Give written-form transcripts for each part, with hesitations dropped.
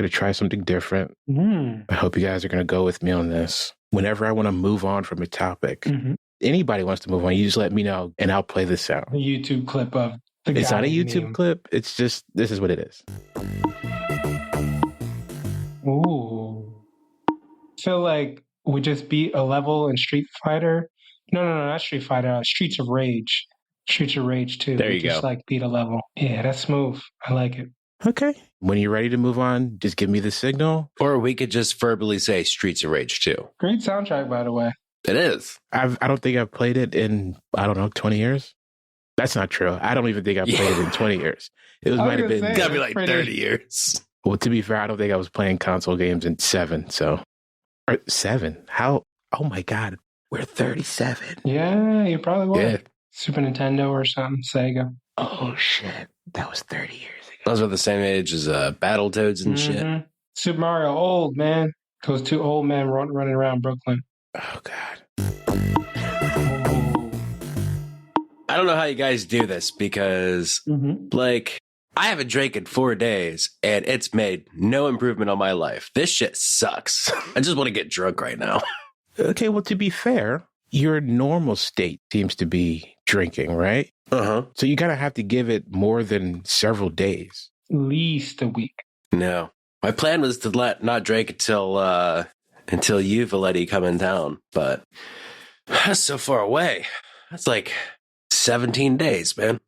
going to try something different. Mm. I hope you guys are going to go with me on this. Whenever I want to move on from a topic, anybody wants to move on, you just let me know and I'll play this out. The YouTube clip of the It's guy not a YouTube meme. clip. It's just, this is what it is. Ooh. I feel like we just beat a level in Street Fighter. No, not Street Fighter. Streets of Rage. Streets of Rage 2. There you we just go. like beat a level. Yeah, that's smooth. I like it. Okay. When you're ready to move on, just give me the signal. Or we could just verbally say Streets of Rage 2. Great soundtrack, by the way. It is. I don't think I've played it in, 20 years. That's not true. I don't even think I played it in 20 years. It might have been. Say, gotta be like 30 years. Well, to be fair, I don't think I was playing console games in 7. So, 7? How? Oh my God. We're 37. Yeah, you probably would. Yeah. Super Nintendo or something, Sega. Oh shit. That was 30 years ago. Those are the same age as Battletoads and shit. Super Mario, old man. Those two old men running around Brooklyn. Oh God. I don't know how you guys do this because, like, I haven't drank in 4 days and it's made no improvement on my life. This shit sucks. I just want to get drunk right now. Okay, well, to be fair, your normal state seems to be drinking, right? Uh-huh. So you gotta have to give it more than several days. At least a week. No. My plan was to not drink until you, Valete, come in town, but that's so far away. That's like 17 days, man.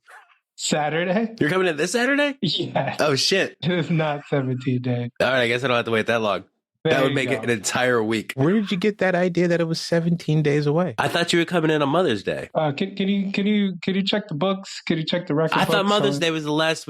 Saturday? You're coming in this Saturday? Yeah. Oh, shit. It is not 17 days. All right, I guess I don't have to wait that long. That would make it an entire week. Where did you get that idea that it was 17 days away? I thought you were coming in on Mother's Day. Can you check the books? Can you check the record? I thought Mother's Day was the last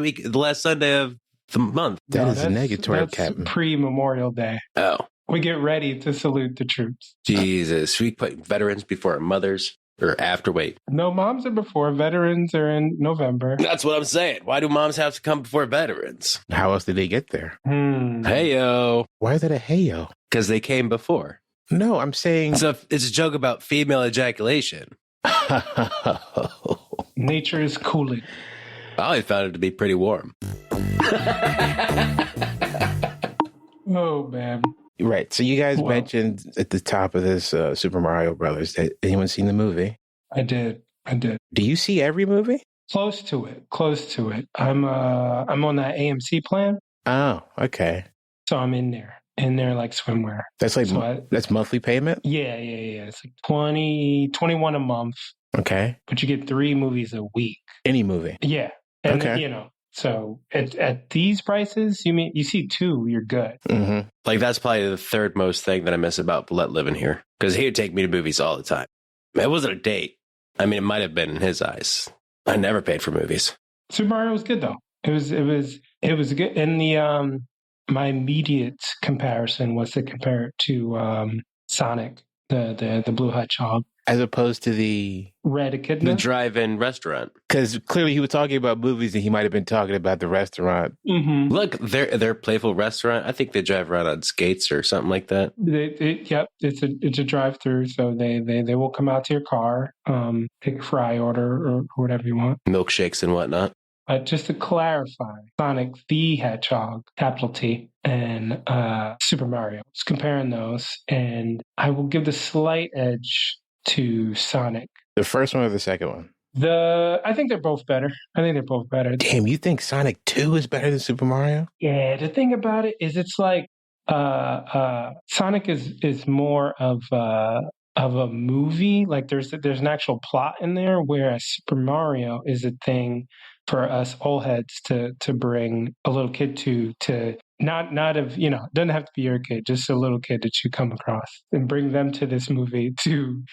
Sunday of the month. That's negatory, Captain. Pre-Memorial Day. Oh. We get ready to salute the troops. Jesus. We put veterans before our mothers or after, wait. No, moms are before. Veterans are in November. That's what I'm saying. Why do moms have to come before veterans? How else did they get there? Hey-yo. Why is that a hey-yo? Because they came before. No, I'm saying... So it's a joke about female ejaculation. Nature is cooling. I always found it to be pretty warm. Oh, man. Right. So you guys mentioned at the top of this Super Mario Brothers. That anyone seen the movie? I did. Do you see every movie? Close to it. I'm on that AMC plan. Oh, okay. So I'm in there like swimwear. That's like that's monthly payment? Yeah. It's like 21 a month. Okay. But you get 3 movies a week. Any movie? Yeah. And so at these prices, you see 2, you're good. Mm-hmm. Like that's probably the third most thing that I miss about Valete living here. Because he would take me to movies all the time. It wasn't a date. I mean, it might have been in his eyes. I never paid for movies. Super Mario was good though. It was good. And the my immediate comparison was to compare it to Sonic, the Blue Hedgehog. As opposed to the Red Echidna? The drive-in restaurant. Because clearly he was talking about movies and he might have been talking about the restaurant. Mm-hmm. Look, their playful restaurant, I think they drive around on skates or something like that. Yep, it's a drive-through, so they will come out to your car, take a fry order or whatever you want. Milkshakes and whatnot. Just to clarify, Sonic the Hedgehog, capital T, and Super Mario. Just comparing those, and I will give the slight edge to Sonic. The first one or the second one? I think they're both better. Damn, you think Sonic 2 is better than Super Mario? Yeah, the thing about it is it's like Sonic is more of a movie. Like there's an actual plot in there, whereas Super Mario is a thing for us old heads to bring a little kid to not doesn't have to be your kid, just a little kid that you come across and bring them to this movie to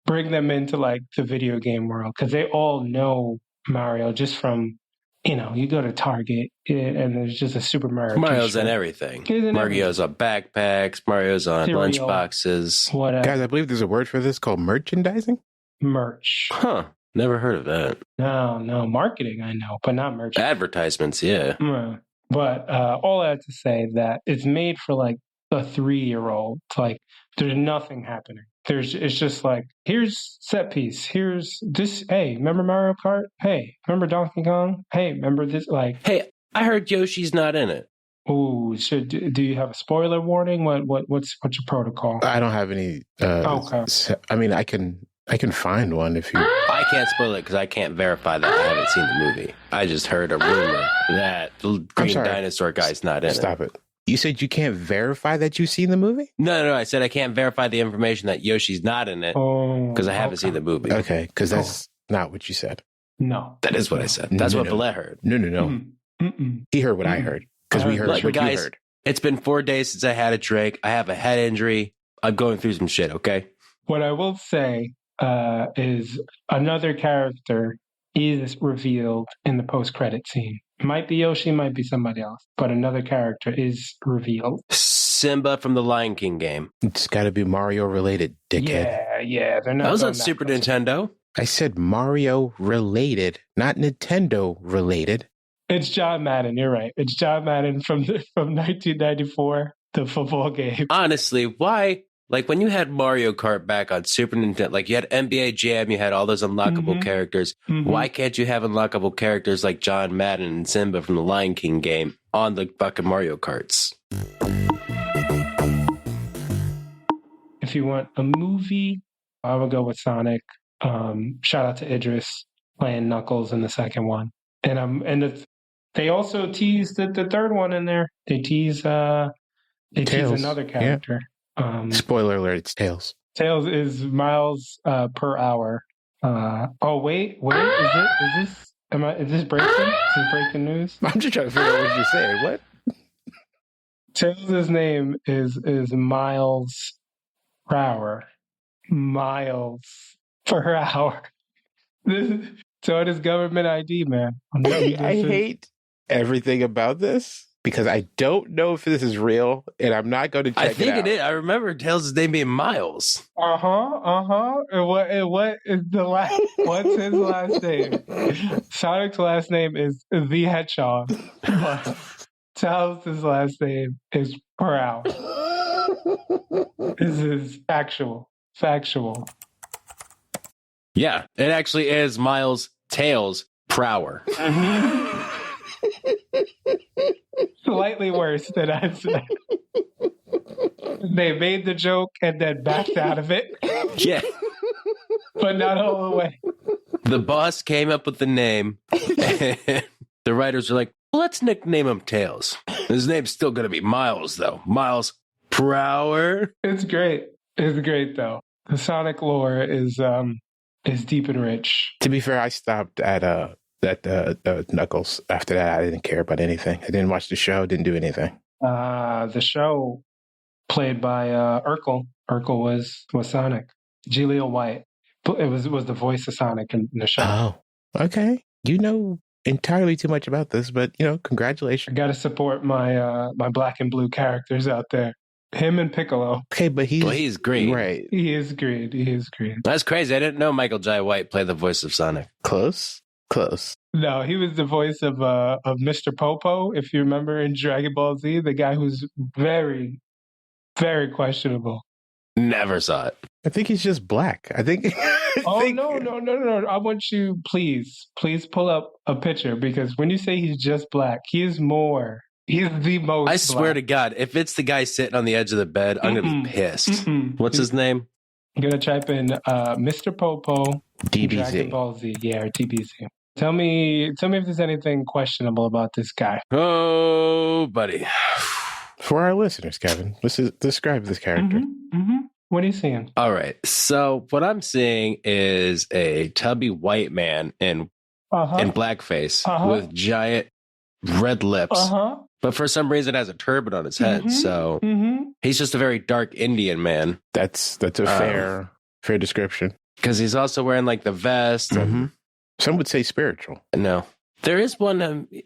bring them into like the video game world, because they all know Mario just from, you go to Target and there's just a Super Mario. Mario's on everything. Mario's on backpacks. Mario's on Cereal, lunchboxes. Whatever. Guys, I believe there's a word for this called merchandising. Merch. Huh. Never heard of that. No. Marketing, I know, but not merch. Advertisements, yeah. But all I have to say that it's made for like a 3-year-old. Like there's nothing happening. It's just like, here's set piece. Here's this. Hey, remember Mario Kart? Hey, remember Donkey Kong? Hey, remember this? Like, hey, I heard Yoshi's not in it. Oh, do you have a spoiler warning? What's your protocol? I don't have any. Okay. I mean, I can find one if you. I can't spoil it because I can't verify that I haven't seen the movie. I just heard a rumor that the Green Dinosaur guy's not in it. Stop it. You said you can't verify that you've seen the movie? No. I said I can't verify the information that Yoshi's not in it because I haven't seen the movie. Okay, because that's not what you said. No. That is what I said. That's what Valete heard. No. He heard what I heard because we heard what you heard. It's been 4 days since I had a drink. I have a head injury. I'm going through some shit, okay? What I will say is another character is revealed in the post-credit scene. Might be Yoshi, might be somebody else, but another character is revealed. Simba from the Lion King game. It's got to be Mario related, dickhead. Yeah. They're not. That was on Super Nintendo. I said Mario related, not Nintendo related. It's John Madden. You're right. It's John Madden from 1994, the football game. Honestly, why? Like when you had Mario Kart back on Super Nintendo, like you had NBA Jam, you had all those unlockable characters. Why can't you have unlockable characters like John Madden and Simba from the Lion King game on the fucking Mario Karts? If you want a movie, I would go with Sonic. Shout out to Idris playing Knuckles in the second one, they also teased the third one in there. They tease tease another character. Yeah. Spoiler alert, it's Tails. Tails is miles per hour. Wait, is this breaking? Is this breaking news? I'm just trying to figure out what you're saying. What? Tails' name is miles per hour. Miles per hour. So it is government ID, man. I hate everything about this. Because I don't know if this is real, and I'm not going to check it out. I think it is. I remember Tails' name being Miles. And what is what's his last name? Sonic's last name is the Hedgehog. But Tails' last name is Prowl. This is factual. Yeah, it actually is Miles Tails Prower. Slightly worse than I said. They made the joke and then backed out of it. Yeah. But not all the way. The boss came up with the name. And the writers were like, well, let's nickname him Tails. His name's still going to be Miles, though. Miles Prower. It's great. It's great, though. The Sonic lore is deep and rich. To be fair, I stopped at Knuckles. After that, I didn't care about anything. I didn't watch the show, didn't do anything. The show played by Urkel. Urkel was Sonic. Jaleel White. It was the voice of Sonic in the show. Oh, okay. You know entirely too much about this, but congratulations. I got to support my my black and blue characters out there. Him and Piccolo. Okay, but he's green. Right. He is green. That's crazy. I didn't know Michael Jai White played the voice of Sonic. Close. No, he was the voice of Mr. Popo, if you remember in Dragon Ball Z, the guy who's very, very questionable. Never saw it. I think he's just black. I think. No. I want you, please pull up a picture, because when you say he's just black, he's more. He's the most. I swear to God, if it's the guy sitting on the edge of the bed, I'm going to be pissed. What's his name? I'm going to type in Mr. Popo. DBZ. Dragon Ball Z. Yeah, or DBZ. Tell me if there's anything questionable about this guy. Oh, buddy. For our listeners, Kevin, let's describe this character. What are you seeing? All right. So what I'm seeing is a tubby white man in blackface with giant red lips. But for some reason has a turban on his head. So he's just a very dark Indian man. That's a fair description. Because he's also wearing like the vest. And some would say spiritual. No. There is one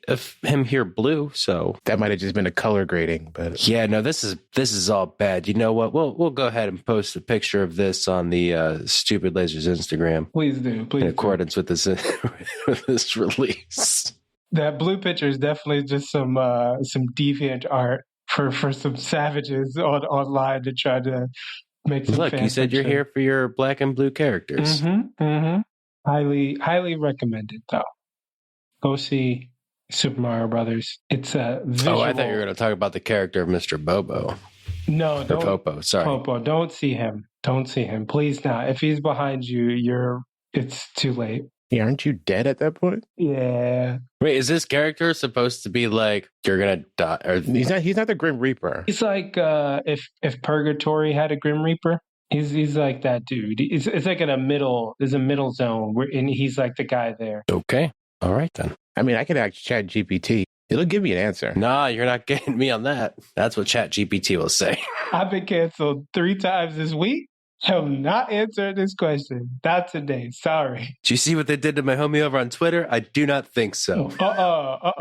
of him here blue, so that might have just been a color grading, but yeah, no, this is all bad. You know what? We'll go ahead and post a picture of this on the Stupid Lasers Instagram. Please do, in accordance with this with this release. That blue picture is definitely just some deviant art for some savages online to try to make some. Look, you said you're here for your black and blue characters. Highly recommended, though. Go see Super Mario Brothers. It's a visual. Oh, I thought you were going to talk about the character of Mr. Bobo. No, don't. Popo, sorry. Popo, don't see him. Don't see him. Please not. If he's behind you, it's too late. Yeah, aren't you dead at that point? Yeah. Wait, is this character supposed to be like you're gonna die? Or... He's not the Grim Reaper. He's like if Purgatory had a Grim Reaper. He's like that dude. It's like in a middle. There's a middle zone and he's like the guy there. Okay, all right then. I mean, I could ask ChatGPT. It'll give me an answer. Nah, you're not getting me on that. That's what ChatGPT will say. I've been canceled 3 times this week. I have not answered this question. Not today. Sorry. Did you see what they did to my homie over on Twitter? I do not think so.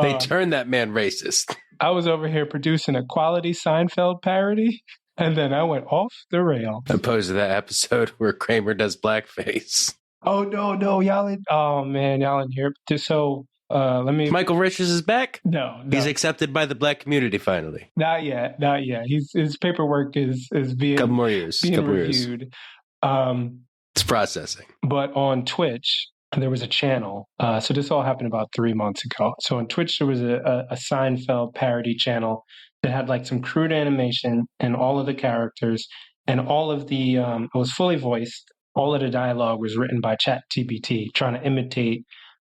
They turned that man racist. I was over here producing a quality Seinfeld parody, and then I went off the rail. Opposed to that episode where Kramer does blackface. Oh, no. Y'all in here. So... let me. Michael Richards is back? No, he's accepted by the black community finally. Not yet. His paperwork is being couple more years. Reviewed. It's processing. But on Twitch, there was a channel. So this all happened about 3 months ago. So on Twitch, there was a Seinfeld parody channel that had like some crude animation and all of the characters and all of the. It was fully voiced. All of the dialogue was written by ChatGPT, trying to imitate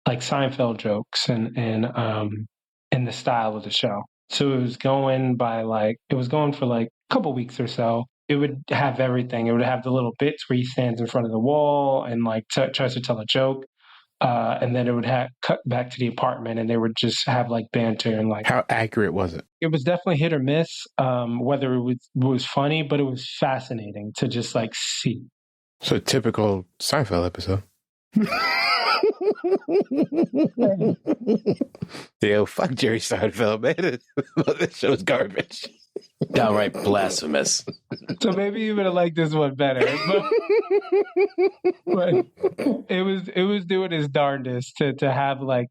like Seinfeld jokes and the style of the show. So it was going for like a couple weeks or so. It would have everything. It would have the little bits where he stands in front of the wall and like tries to tell a joke. And then it would cut back to the apartment and they would just have like banter and like. How accurate was it? It was definitely hit or miss, whether it was funny, but it was fascinating to just like see. So a typical Seinfeld episode. Yo, fuck Jerry Seinfeld, man. This show's garbage. Downright blasphemous. So maybe you would have liked this one better. But it was doing his darndest to have like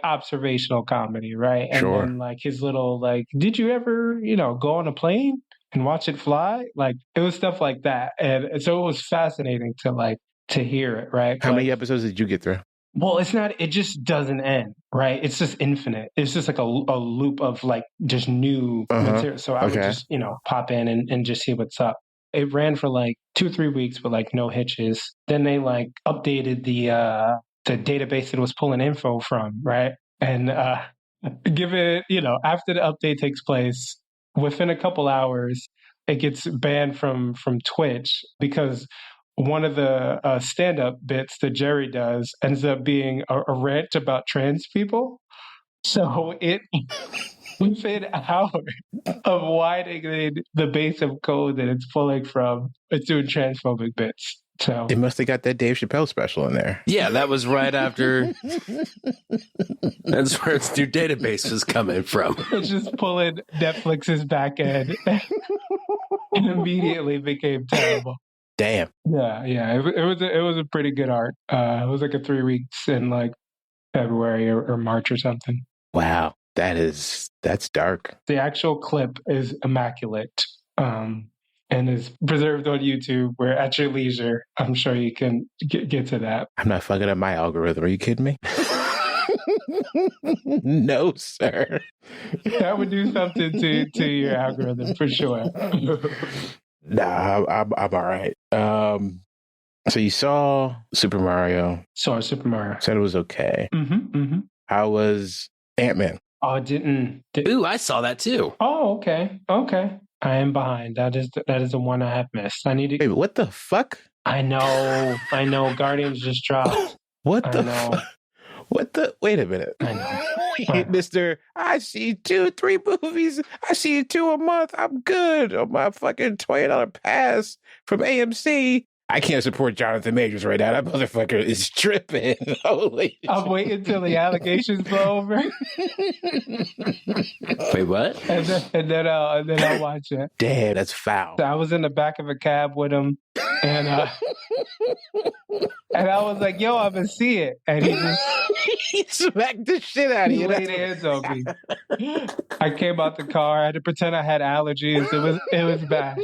observational comedy, right? And sure. then like his little like, did you ever, go on a plane and watch it fly? Like it was stuff like that. And so it was fascinating to hear it, right? How many episodes did you get through? Well, it just doesn't end, right? It's just infinite. It's just like a loop of like just new material. So I would just, pop in and just see what's up. It ran for like 2 or 3 weeks, but like no hitches. Then they like updated the database that it was pulling info from, right? And give it, after the update takes place, within a couple hours, it gets banned from Twitch because one of the stand-up bits that Jerry does ends up being a rant about trans people. So within hours of widening the base of code that it's pulling from, it's doing transphobic bits. So they must have got that Dave Chappelle special in there. Yeah, that was right after. That's where its new database was coming from. It's just pulling Netflix's back end and immediately became terrible. Damn. Yeah. It was a pretty good arc. It was like a 3 weeks in like February or March or something. Wow, that's dark. The actual clip is immaculate, and is preserved on YouTube. Where at your leisure, I'm sure you can get to that. I'm not fucking up my algorithm. Are you kidding me? No, sir. That would do something to your algorithm for sure. Nah, I'm all right. So you saw Super Mario. Saw Super Mario. Said it was okay. Mm-hmm. How was Ant-Man? Oh, it didn't. Ooh, I saw that too. Oh, okay. I am behind. That is the one I have missed. I need to. Wait, what the fuck? I know. Guardians just dropped. What the fuck? What the? Wait a minute. I know. Mr. I see 2-3 movies. I see 2 a month. I'm good on my fucking $20 pass from AMC. I can't support Jonathan Majors right now. That motherfucker is tripping. Holy I'm waiting until the allegations blow over. Wait, what? And then I'll watch it. Damn, that's foul. So I was in the back of a cab with him, and I was like, "Yo, I'm gonna see it," and he smacked the shit out of you. He laid hands on me. I came out the car. I had to pretend I had allergies. It was bad.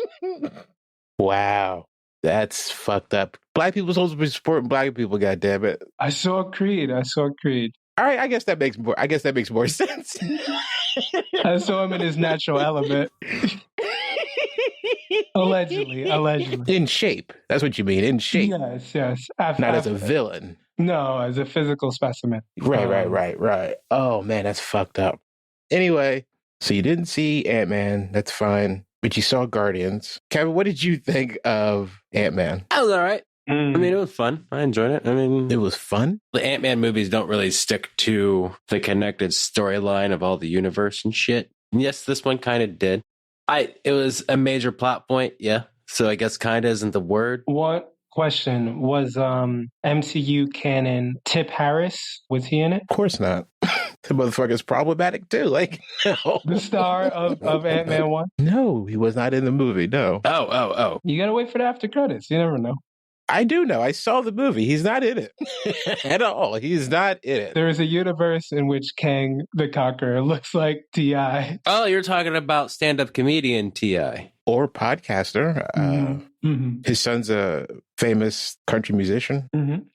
Wow. That's fucked up. Black people supposed to be supporting black people, goddammit. I saw Creed. All right, I guess that makes more sense. I saw him in his natural element. Allegedly. In shape. That's what you mean, in shape. Yes. Not as a villain. No, as a physical specimen. Right. Oh, man, that's fucked up. Anyway, so you didn't see Ant-Man. That's fine. But you saw Guardians. Kevin, what did you think of Ant-Man? I was all right. I mean, it was fun. I enjoyed it. I mean, it was fun. The Ant-Man movies don't really stick to the connected storyline of all the universe and shit. Yes, this one kind of did. It was a major plot point, yeah. So I guess kind of isn't the word. What question was MCU canon Tip Harris? Was he in it? Of course not. The motherfucker's problematic too. Like, no. The star of Ant-Man 1? No, he was not in the movie. No. Oh. You gotta wait for the after credits. You never know. I do know. I saw the movie. He's not in it at all. He's not in it. There is a universe in which Kang the Conqueror looks like T.I. Oh, you're talking about stand-up comedian T.I. Or podcaster. His son's a famous country musician.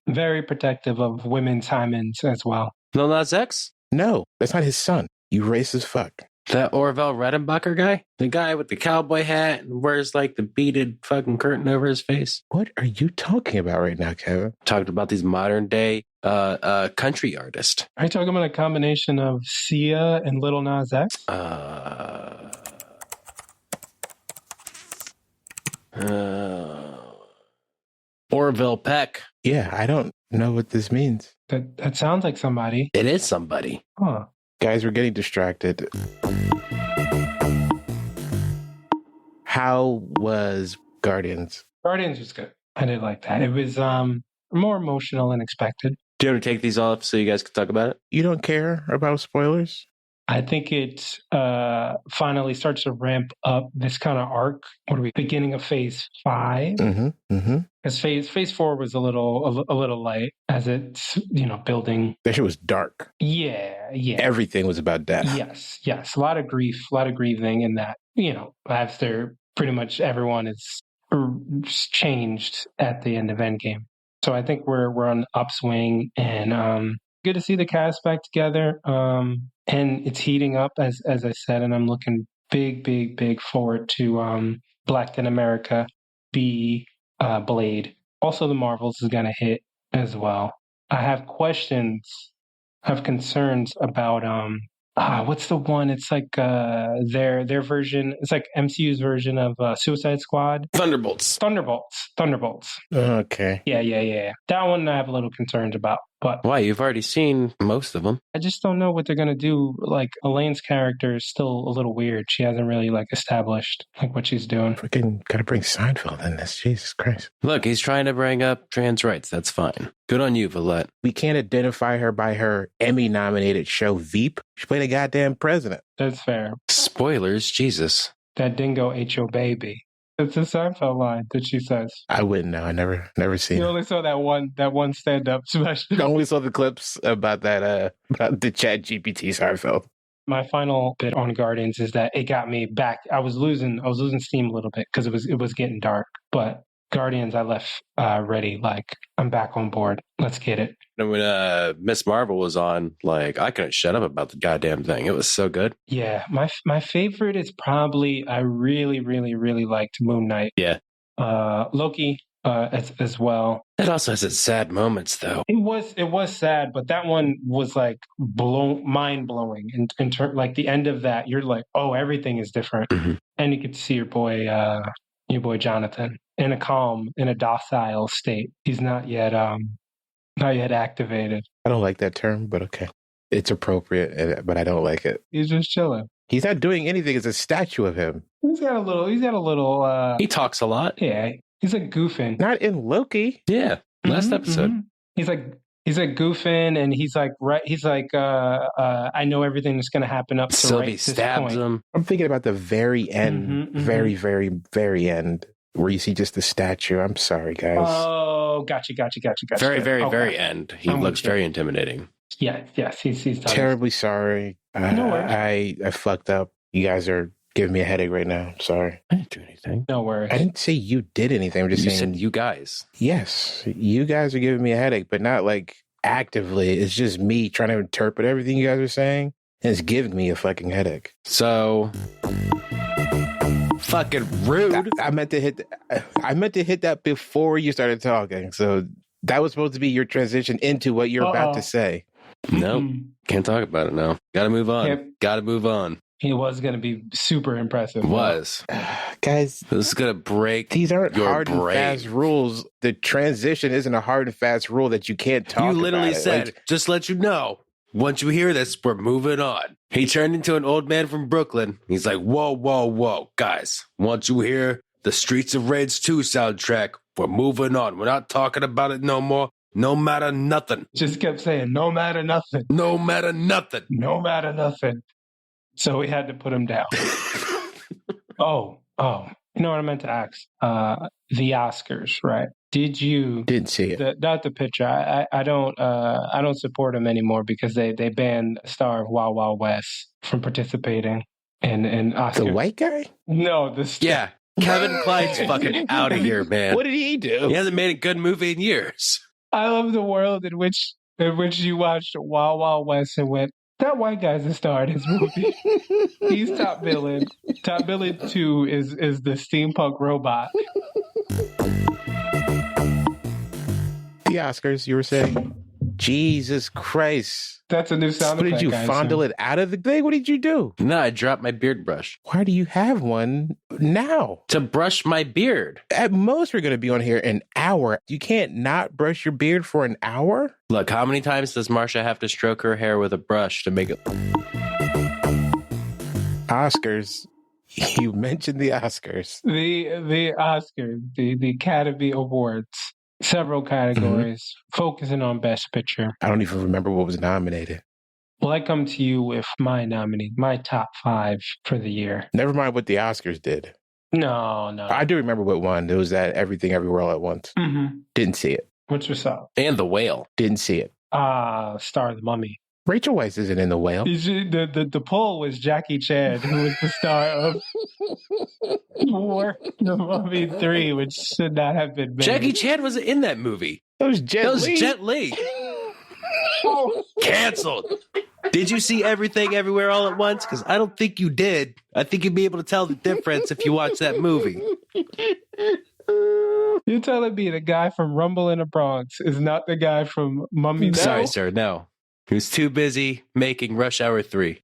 Very protective of women's hymens as well. Lil Nas X? No, that's not his son. You racist fuck. That Orville Redenbacher guy? The guy with the cowboy hat and wears like the beaded fucking curtain over his face? What are you talking about right now, Kevin? Talked about these modern day country artists. Are you talking about a combination of Sia and Lil Nas X? Orville Peck. Yeah, I don't know what this means. That sounds like somebody. It is somebody. Huh. Guys, we're getting distracted. How was Guardians? Guardians was good. I did like that. It was more emotional than expected. Do you want to take these off so you guys can talk about it? You don't care about spoilers? I think it finally starts to ramp up this kind of arc. What are we? Beginning of phase 5. Because phase 4 was a little light as it's building. That shit was dark. Yeah. Everything was about death. Yes. A lot of grief, a lot of grieving in that. After pretty much everyone is changed at the end of Endgame. So I think we're on the upswing, and good to see the cast back together. And it's heating up, as I said, and I'm looking big forward to Black in America be Blade. Also, the Marvels is going to hit as well. I have concerns about what's the one? It's like their version. It's like MCU's version of Suicide Squad. Thunderbolts. Okay. Yeah. That one I have a little concerns about. But why? You've already seen most of them. I just don't know what they're gonna do. Like Elaine's character is still a little weird. She hasn't really established what she's doing. Freaking gotta bring Seinfeld in this. Jesus Christ. Look, he's trying to bring up trans rights. That's fine. Good on you, Valete. We can't identify her by her Emmy-nominated show Veep. She played a goddamn president. That's fair. Spoilers, Jesus. That dingo ate your baby. It's a Seinfeld line that she says. I wouldn't know. I never seen it. You only saw that one stand-up special. I only saw the clips about that about the Chat GPT Seinfeld. My final bit on Guardians is that it got me back. I was losing steam a little bit because it was getting dark. But Guardians, I left ready. I'm back on board. Let's get it. And when Miss Marvel was on, I couldn't shut up about the goddamn thing. It was so good. Yeah, my favorite is probably, I really liked Moon Knight. Yeah. Loki as well. It also has its sad moments, though. It was sad, but that one was mind blowing. In terms, the end of that, you're like, oh, everything is different, and you get to see your boy Jonathan in a docile state. He's not yet activated. I don't like that term, but okay. It's appropriate, but I don't like it. He's just chilling. He's not doing anything. It's a statue of him. He's got a little he talks a lot. Yeah. He's goofing. Not in Loki. Yeah. Last episode. He's goofing, and he's I know everything that's going to happen up to Sylvie stabs him. I'm thinking about the very end, very, very, very end, where you see just the statue. I'm sorry, guys. Oh, gotcha. Very, very, very end. He looks very intimidating. Yeah, yes, he's terribly sorry. No worries. I fucked up. You guys are giving me a headache right now. I'm sorry. I didn't do anything. No worries. I didn't say you did anything. I'm just saying. You said you guys. Yes, you guys are giving me a headache, but not actively. It's just me trying to interpret everything you guys are saying, and it's giving me a fucking headache. So fucking rude. I meant to hit. I meant to hit that before you started talking. So that was supposed to be your transition into what you're about to say. No, can't talk about it now. Gotta move on. Yep. Gotta move on. It was going to be super impressive. Was. Guys, this is going to break. These aren't your hard brain. and fast rules. The transition isn't a hard and fast rule that you can't talk about. You literally said, like, just let you know, once you hear this, we're moving on. He turned into an old man from Brooklyn. He's like, whoa, whoa, whoa. Guys, once you hear the Streets of Rage 2 soundtrack, we're moving on. We're not talking about it no more. No matter nothing. Just kept saying, no matter nothing. No matter nothing. No matter nothing. So we had to put him down. Oh. You know what I meant to ask? The Oscars, right? Didn't see it. Not the picture. I don't support him anymore because they banned the star of Wild Wild West from participating in Oscars. The white guy? No, yeah. Kevin Kline's fucking out of here, man. What did he do? He hasn't made a good movie in years. I love the world in which you watched Wild Wild West and went, that white guy's the star in his movie. He's top billing. Top billing 2 is the steampunk robot. The Oscars, you were saying? Jesus Christ. That's a new sound effect. effect. What did you fondle it out of the thing? What did you do? No, I dropped my beard brush. Why do you have one now? To brush my beard. At most, we're going to be on here an hour. You can't not brush your beard for an hour? Look, how many times does Marsha have to stroke her hair with a brush to make it... Oscars. You mentioned the Oscars. The Oscars, the Academy Awards. Several categories, focusing on Best Picture. I don't even remember what was nominated. Well, I come to you with my nominee, my top 5 for the year. Never mind what the Oscars did. No. I do remember what won. It was that Everything Everywhere All at Once. Mm-hmm. Didn't see it. What's up? And The Whale. Didn't see it. Star of the Mummy. Rachel Weisz isn't in The Whale. The poll was Jackie Chan, who was the star of The Mummy 3, which should not have been made. Jackie Chan wasn't in that movie. That was Jet Li. Canceled. Did you see Everything Everywhere All at Once? Because I don't think you did. I think you'd be able to tell the difference if you watch that movie. You're telling me the guy from Rumble in the Bronx is not the guy from Mummy? No? Sorry, sir. No. He was too busy making Rush Hour 3.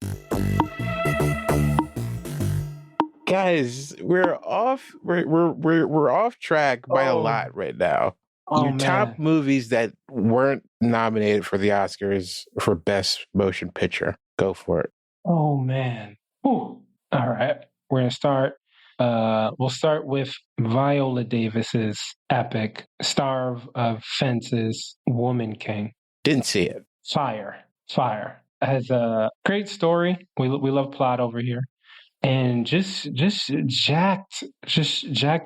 Guys, we're off. We're off track by a lot right now. Your top movies that weren't nominated for the Oscars for Best Motion Picture. Go for it. Oh man. Ooh. All right. We're gonna start. We'll start with Viola Davis's epic Star of Fences, Woman King. Didn't see it. Fire. It has a great story. We love plot over here. And just jacked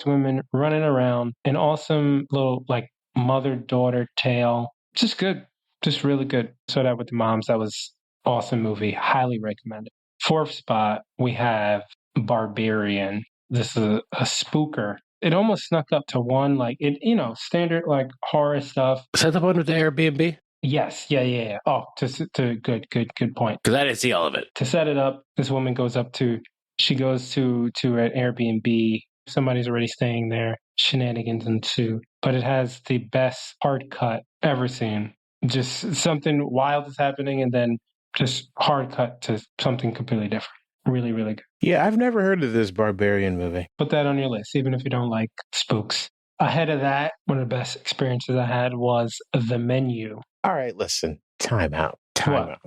women running around. An awesome little like mother-daughter tale. Just good. Just really good. Saw that with the moms. That was awesome movie. Highly recommended. 4th spot, we have Barbarian. This is a spooker. It almost snuck up to 1, like it, standard like horror stuff. Is that the one with the Airbnb? Yes. Yeah. Oh, to good point. Because I didn't see all of it. To set it up, this woman goes to an Airbnb. Somebody's already staying there. Shenanigans ensue. But it has the best hard cut ever seen. Just something wild is happening and then just hard cut to something completely different. Really, really good. Yeah, I've never heard of this Barbarian movie. Put that on your list, even if you don't like spooks. Ahead of that, one of the best experiences I had was The Menu. All right, listen. Time out.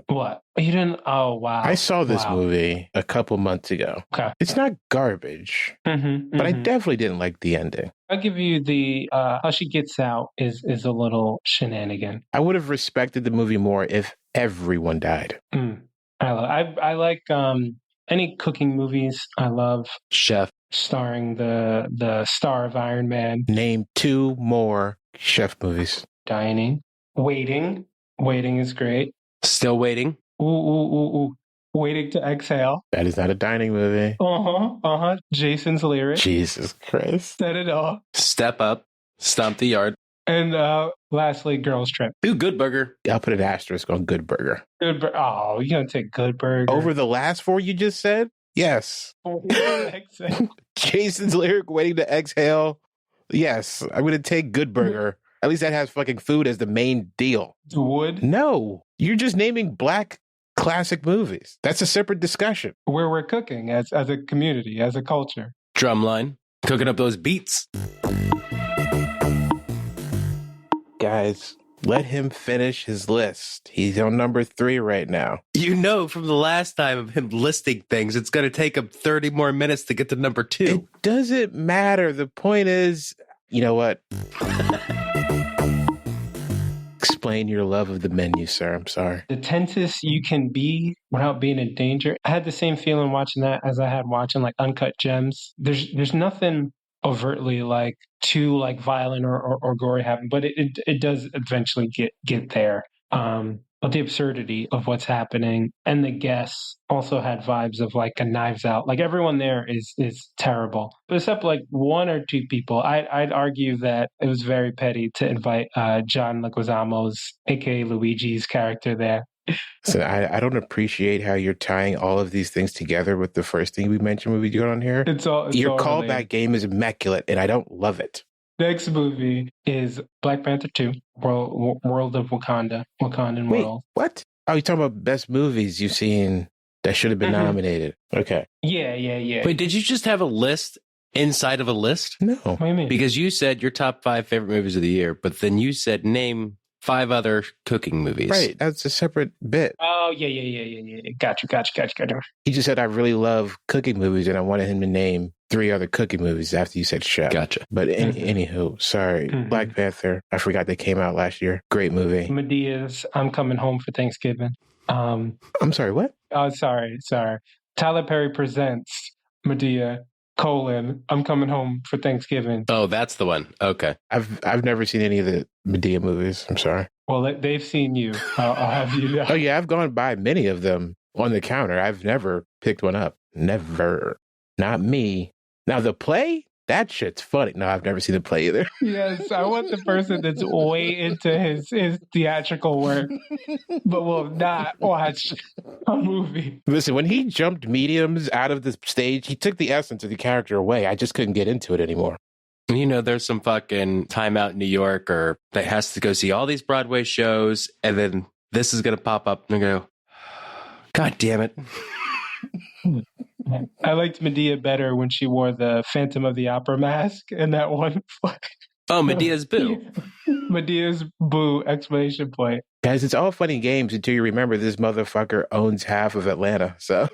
What? You didn't? Oh, wow. I saw this movie a couple months ago. Okay. It's not garbage, but I definitely didn't like the ending. I'll give you the, how she gets out is a little shenanigan. I would have respected the movie more if everyone died. I like any cooking movies. I love Chef. Starring the star of Iron Man. Name 2 more chef movies. Dining. Waiting is great. Still Waiting. Ooh. Waiting to Exhale. That is not a dining movie. Jason's Lyric. Jesus Christ. Said it all. Step Up. Stomp the Yard. And lastly, Girls Trip. Do Good Burger. I'll put an asterisk on Good Burger. Oh, you're going to take Good Burger. Over the last four you just said? Yes. Jason's lyric, waiting to exhale. Yes, I'm going to take Good Burger. At least that has fucking food as the main deal. Wood? No, you're just naming black classic movies. That's a separate discussion. Where we're cooking as a community, as a culture. Drumline. Cooking up those beats. Guys, let him finish his list. He's on number 3 right now. You know from the last time of him listing things, it's going to take him 30 more minutes to get to number 2. It doesn't matter. The point is, you know what? Explain your love of the menu, sir. I'm sorry. The tensest you can be without being in danger. I had the same feeling watching that as I had watching like Uncut Gems. There's nothing overtly like too like violent or gory happening, but it does eventually get there. But the absurdity of what's happening and the guests also had vibes of like a Knives Out. Like everyone there is terrible, but except like one or two people. I'd argue that it was very petty to invite John Leguizamo's, aka Luigi's character there. So I don't appreciate how you're tying all of these things together with the first thing we mentioned when we got on here. Your callback game is immaculate, and I don't love it. Next movie is Black Panther 2, World of Wakanda, Wakandan Wait, World. What? Oh, you're talking about best movies you've seen that should have been nominated. Okay. Yeah. Wait, did you just have a list inside of a list? No. What do you mean? Because you said your top 5 favorite movies of the year, but then you said name 5 other cooking movies. Right. That's a separate bit. Oh, yeah. Got you. He just said, I really love cooking movies, and I wanted him to name 3 other cooking movies after you said chef. Gotcha. But anywho, sorry. Black Panther. I forgot they came out last year. Great movie. Medea's I'm Coming Home for Thanksgiving. I'm sorry, what? Oh, sorry. Tyler Perry presents Medea, I'm Coming Home for Thanksgiving. Oh, that's the one. Okay. I've never seen any of the Medea movies. I'm sorry. Well, they've seen you. I'll have you know. Oh, yeah. I've gone by many of them on the counter. I've never picked one up. Never. Not me. Now, the play, that shit's funny. No, I've never seen the play either. Yes, I want the person that's way into his theatrical work, but will not watch a movie. Listen, when he jumped mediums out of the stage, he took the essence of the character away. I just couldn't get into it anymore. You know, there's some fucking time out in New York or that has to go see all these Broadway shows, and then this is going to pop up and go, God damn it. I liked Medea better when she wore the Phantom of the Opera mask and that one. Oh, Medea's Boo. Medea's Boo, exclamation point. Guys, it's all funny games until you remember this motherfucker owns half of Atlanta. So.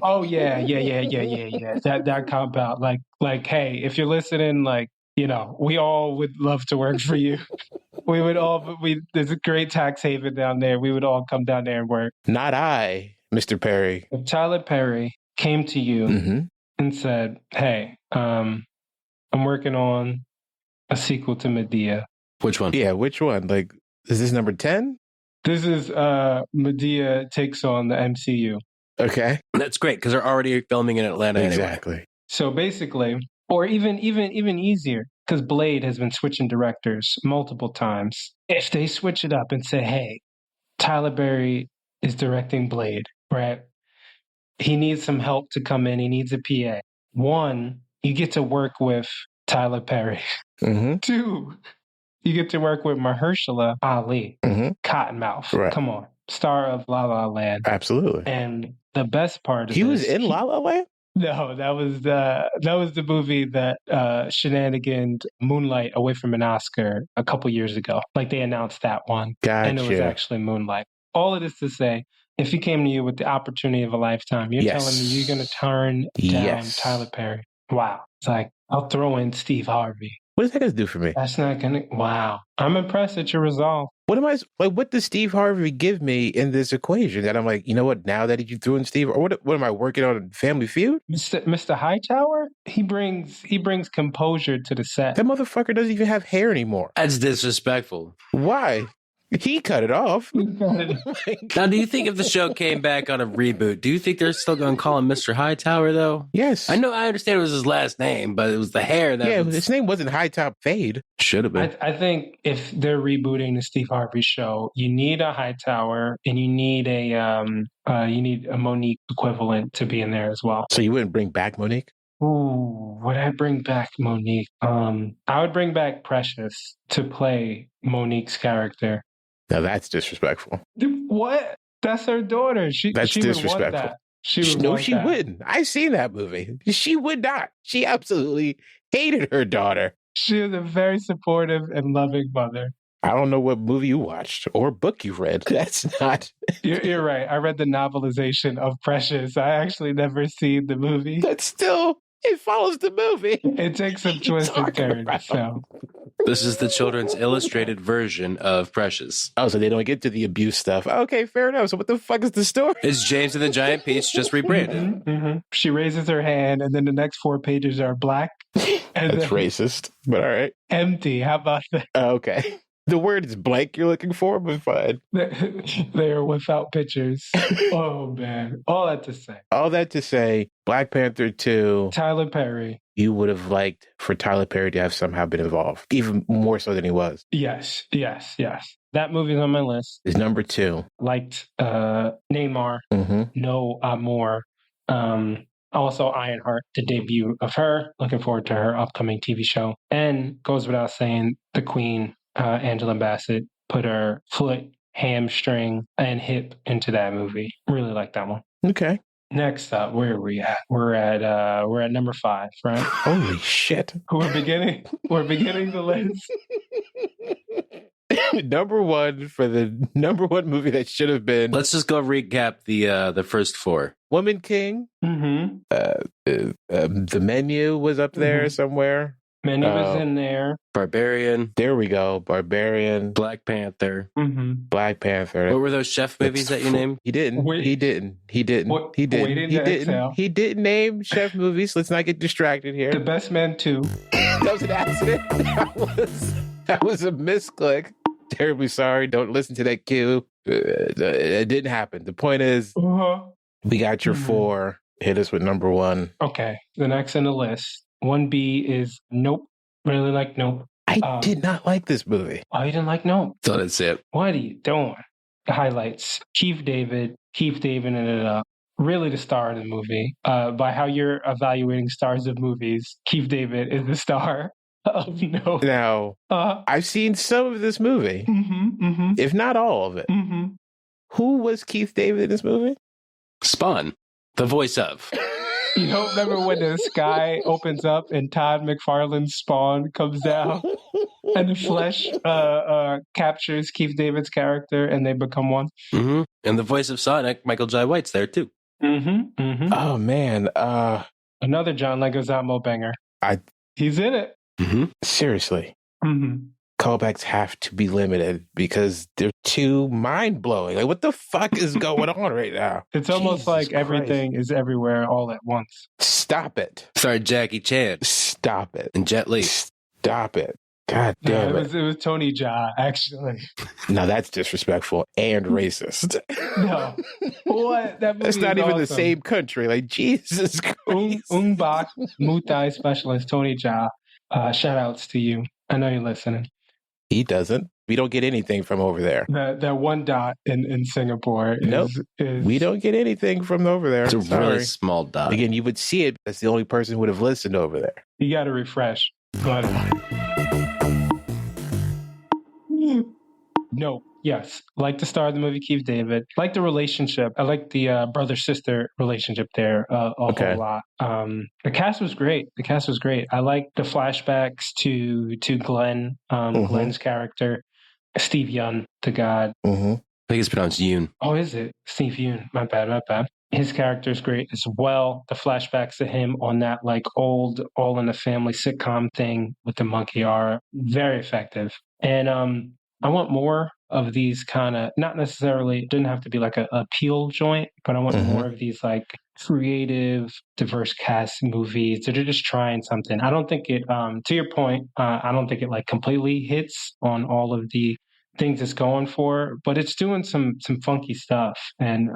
Oh, yeah. That cop out. Like, hey, if you're listening, like, you know, we all would love to work for you. There's a great tax haven down there. We would all come down there and work. Not I, Mr. Perry. If Tyler Perry came to you and said, hey, I'm working on a sequel to Medea. Which one? Yeah, which one? Like, is this number 10? This is Medea takes on the MCU. Okay. That's great because they're already filming in Atlanta Exactly. Anyway. So basically, or even easier, because Blade has been switching directors multiple times. If they switch it up and say, hey, Tyler Perry is directing Blade, right? He needs some help to come in. He needs a PA. 1, you get to work with Tyler Perry. 2, you get to work with Mahershala Ali, Cottonmouth. Right. Come on. Star of La La Land. Absolutely. And the best part of he was in La La Land? No, that was the movie that shenaniganed Moonlight away from an Oscar a couple years ago. Like they announced that one. Gotcha. And it was actually Moonlight. All of this to say, if he came to you with the opportunity of a lifetime, you're telling me you're going to turn down Tyler Perry. Wow. It's like, I'll throw in Steve Harvey. What is that going to do for me? That's not going to... Wow. I'm impressed at your resolve. What does Steve Harvey give me in this equation that I'm like, you know what, now that you threw in Steve, or what am I working on, Family Feud? Mr. Hightower? He brings composure to the set. That motherfucker doesn't even have hair anymore. That's disrespectful. Why? He cut it off. Now, do you think if the show came back on a reboot, do you think they're still going to call him Mr. Hightower, though? Yes. I know, I understand it was his last name, but it was the hair that his name wasn't High Top Fade. Should have been. I think if they're rebooting the Steve Harvey show, you need a Hightower and you need a Monique equivalent to be in there as well. So you wouldn't bring back Monique? Ooh, would I bring back Monique? I would bring back Precious to play Monique's character. Now that's disrespectful. What? That's her daughter. She disrespectful. Would want that. She wouldn't. I've seen that movie. She would not. She absolutely hated her daughter. She is a very supportive and loving mother. I don't know what movie you watched or book you read. That's not. You're right. I read the novelization of Precious. I actually never seen the movie. But still, it follows the movie. It takes some twists and turns. So. This is the children's illustrated version of Precious. Oh, so they don't get to the abuse stuff. Okay, fair enough. So what the fuck is the story? It's James and the Giant Peach just rebranded. She raises her hand, and then the next 4 pages are black. And that's racist, but all right. Empty. How about that? Okay. The word is blank you're looking for, but fine. They are without pictures. Oh, man. All that to say, Black Panther 2. Tyler Perry. You would have liked for Tyler Perry to have somehow been involved, even more so than he was. Yes. That movie's on my list. Is number 2. Liked Neymar. No More. Also, Ironheart, the debut of her. Looking forward to her upcoming TV show. And goes without saying, the Queen, Angela Bassett, put her foot, hamstring, and hip into that movie. Really like that one. Okay. Next up, where are we at? We're at number 5, right? Holy shit. We're beginning the list. Number 1 for the number 1 movie that should have been. Let's just go recap the first 4. Woman King. The Menu was up there somewhere. Menu was in there. Barbarian. There we go. Barbarian. Black Panther. Black Panther. What were those chef movies that you named? He didn't name chef movies. Let's not get distracted here. The Best Man 2. That was an accident. That was a misclick. Terribly sorry. Don't listen to that cue. It didn't happen. The point is, we got your 4. Hit us with number 1. Okay. The next in the list. 1B is Nope. Really like Nope. I did not like this movie. Oh, you didn't like Nope? Thought it's it. What are you doing? The highlights. Keith David ended up really the star of the movie. By how you're evaluating stars of movies, Keith David is the star of Nope. Now, I've seen some of this movie, if not all of it. Who was Keith David in this movie? Spawn, the voice of. You don't remember when the sky opens up and Todd McFarlane's Spawn comes down and the flesh captures Keith David's character and they become one? And the voice of Sonic, Michael Jai White's there too. Oh, man. Another John Leguizamo banger. He's in it. Seriously. Callbacks have to be limited because they're too mind-blowing. Like, what the fuck is going on right now? It's almost like everything is everywhere all at once. Stop it. Sorry, Jackie Chan. Stop it. And Jet Li. Stop it. God damn it. It was Tony Jaa, actually. No, that's disrespectful and racist. No. What? That's not even the same country. Like, Jesus Christ. Ung Bak, Muay Thai specialist, Tony Jaa. Shout outs to you. I know you're listening. He doesn't. We don't get anything from over there. That one dot in Singapore nope. We don't get anything from over there. It's a really small dot. Again, you would see it. That's the only person who would have listened over there. You got to refresh. But no. Yes. Like the star of the movie, Keith David. Like the relationship. I like the brother-sister relationship there a whole lot. The cast was great. I like the flashbacks to Glenn, Glenn's character. Steve Yeun, the god. I think it's pronounced Yoon. Oh, is it? Steve Yeun. My bad. His character is great as well. The flashbacks to him on that like old All in the Family sitcom thing with the monkey are very effective. And I want more of these kind of, not necessarily, it didn't have to be like a peel joint, but I want more of these like creative, diverse cast movies that are just trying something. I don't think it, to your point, I don't think it like completely hits on all of the things it's going for, but it's doing some funky stuff. And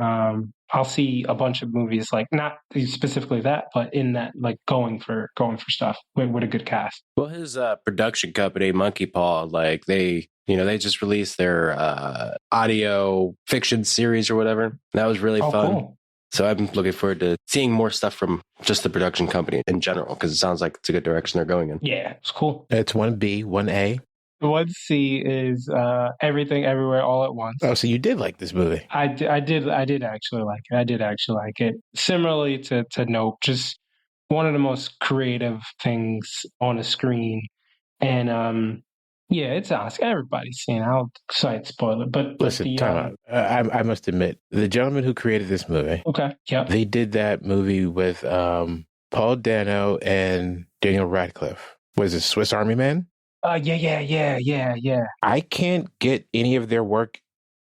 I'll see a bunch of movies like not specifically that, but in that like going for stuff with a good cast. Well, his production company, Monkey Paw, like they just released their audio fiction series or whatever. That was really fun. Cool. So I'm looking forward to seeing more stuff from just the production company in general, because it sounds like it's a good direction they're going in. Yeah, it's cool. It's 1B, 1A. 1C is Everything Everywhere All at Once. Oh, so you did like this movie? I did actually like it. I did actually like it. Similarly to Nope, just one of the most creative things on a screen. And yeah, it's Oscar. Everybody's seen it. I'll spoil it. But listen, time out. I must admit, the gentleman who created this movie, okay, yeah, they did that movie with Paul Dano and Daniel Radcliffe. Was it Swiss Army Man? Yeah. I can't get any of their work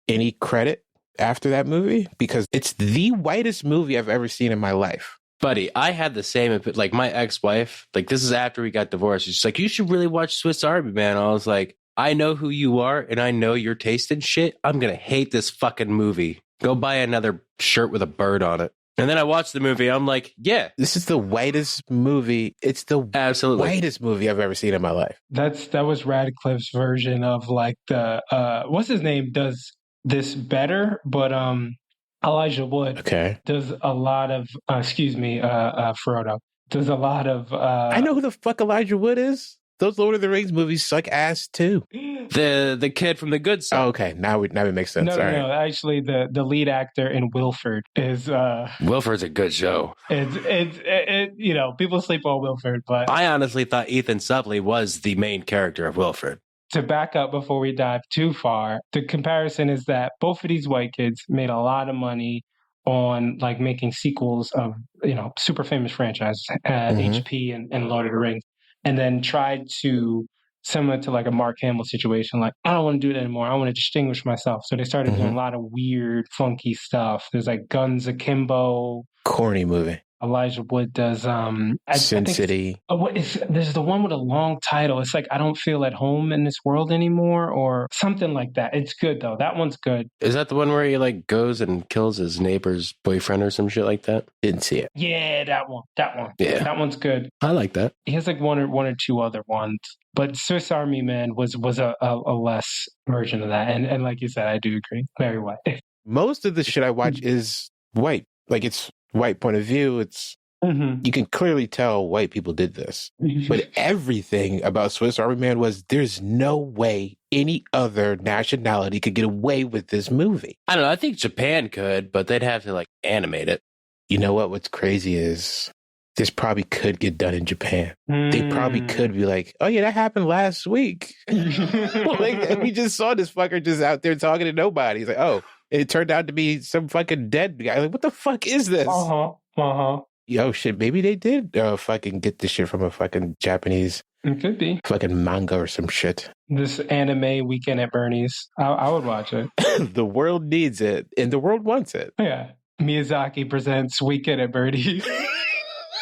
any credit after that movie because it's the whitest movie I've ever seen in my life. Buddy, I had the same, like my ex-wife, like this is after we got divorced. She's like, you should really watch Swiss Army Man. I was like, I know who you are and I know your taste in shit. I'm going to hate this fucking movie. Go buy another shirt with a bird on it. And then I watched the movie. I'm like, yeah. This is the whitest movie. It's the absolutely whitest movie I've ever seen in my life. That was Radcliffe's version of like the, what's his name does this better, but Elijah Wood does a lot of, Frodo does a lot of... I know who the fuck Elijah Wood is. Those Lord of the Rings movies suck ass too. The kid from The Good Son. Oh, okay, now it makes sense. No. Actually, the lead actor in Wilford is... Wilford's a good show. It's people sleep on Wilford, but... I honestly thought Ethan Suplee was the main character of Wilford. To back up before we dive too far, the comparison is that both of these white kids made a lot of money on like making sequels of, super famous franchises, HP and Lord of the Rings, and then tried to, similar to like a Mark Hamill situation, like, I don't want to do it anymore. I want to distinguish myself. So they started doing a lot of weird, funky stuff. There's like Guns Akimbo. Corny movie. Elijah Wood does Sin City. There's the one with a long title. It's like I Don't Feel at Home in This World Anymore or something like that. It's good though. That one's good. Is that the one where he like goes and kills his neighbor's boyfriend or some shit like that? Didn't see it. Yeah, that one. Yeah, that one's good. I like that. He has like one or two other ones, but Swiss Army Man was a less version of that. And like you said, I do agree. Very white. Most of the shit I watch is white. Like it's white point of view. It's you can clearly tell white people did this. But everything about Swiss Army Man was there's no way any other nationality could get away with this movie. I don't know. I think Japan could, but they'd have to like animate it. You know what? What's crazy is this probably could get done in Japan. They probably could be like, oh yeah, that happened last week. Like, we just saw this fucker just out there talking to nobody. He's like, oh, it turned out to be some fucking dead guy. Like, what the fuck is this? Yo, shit, maybe they did fucking get this shit from a fucking Japanese. It could be. Fucking manga or some shit. This anime Weekend at Bernie's. I would watch it. The world needs it, and the world wants it. Yeah. Miyazaki presents Weekend at Bernie's.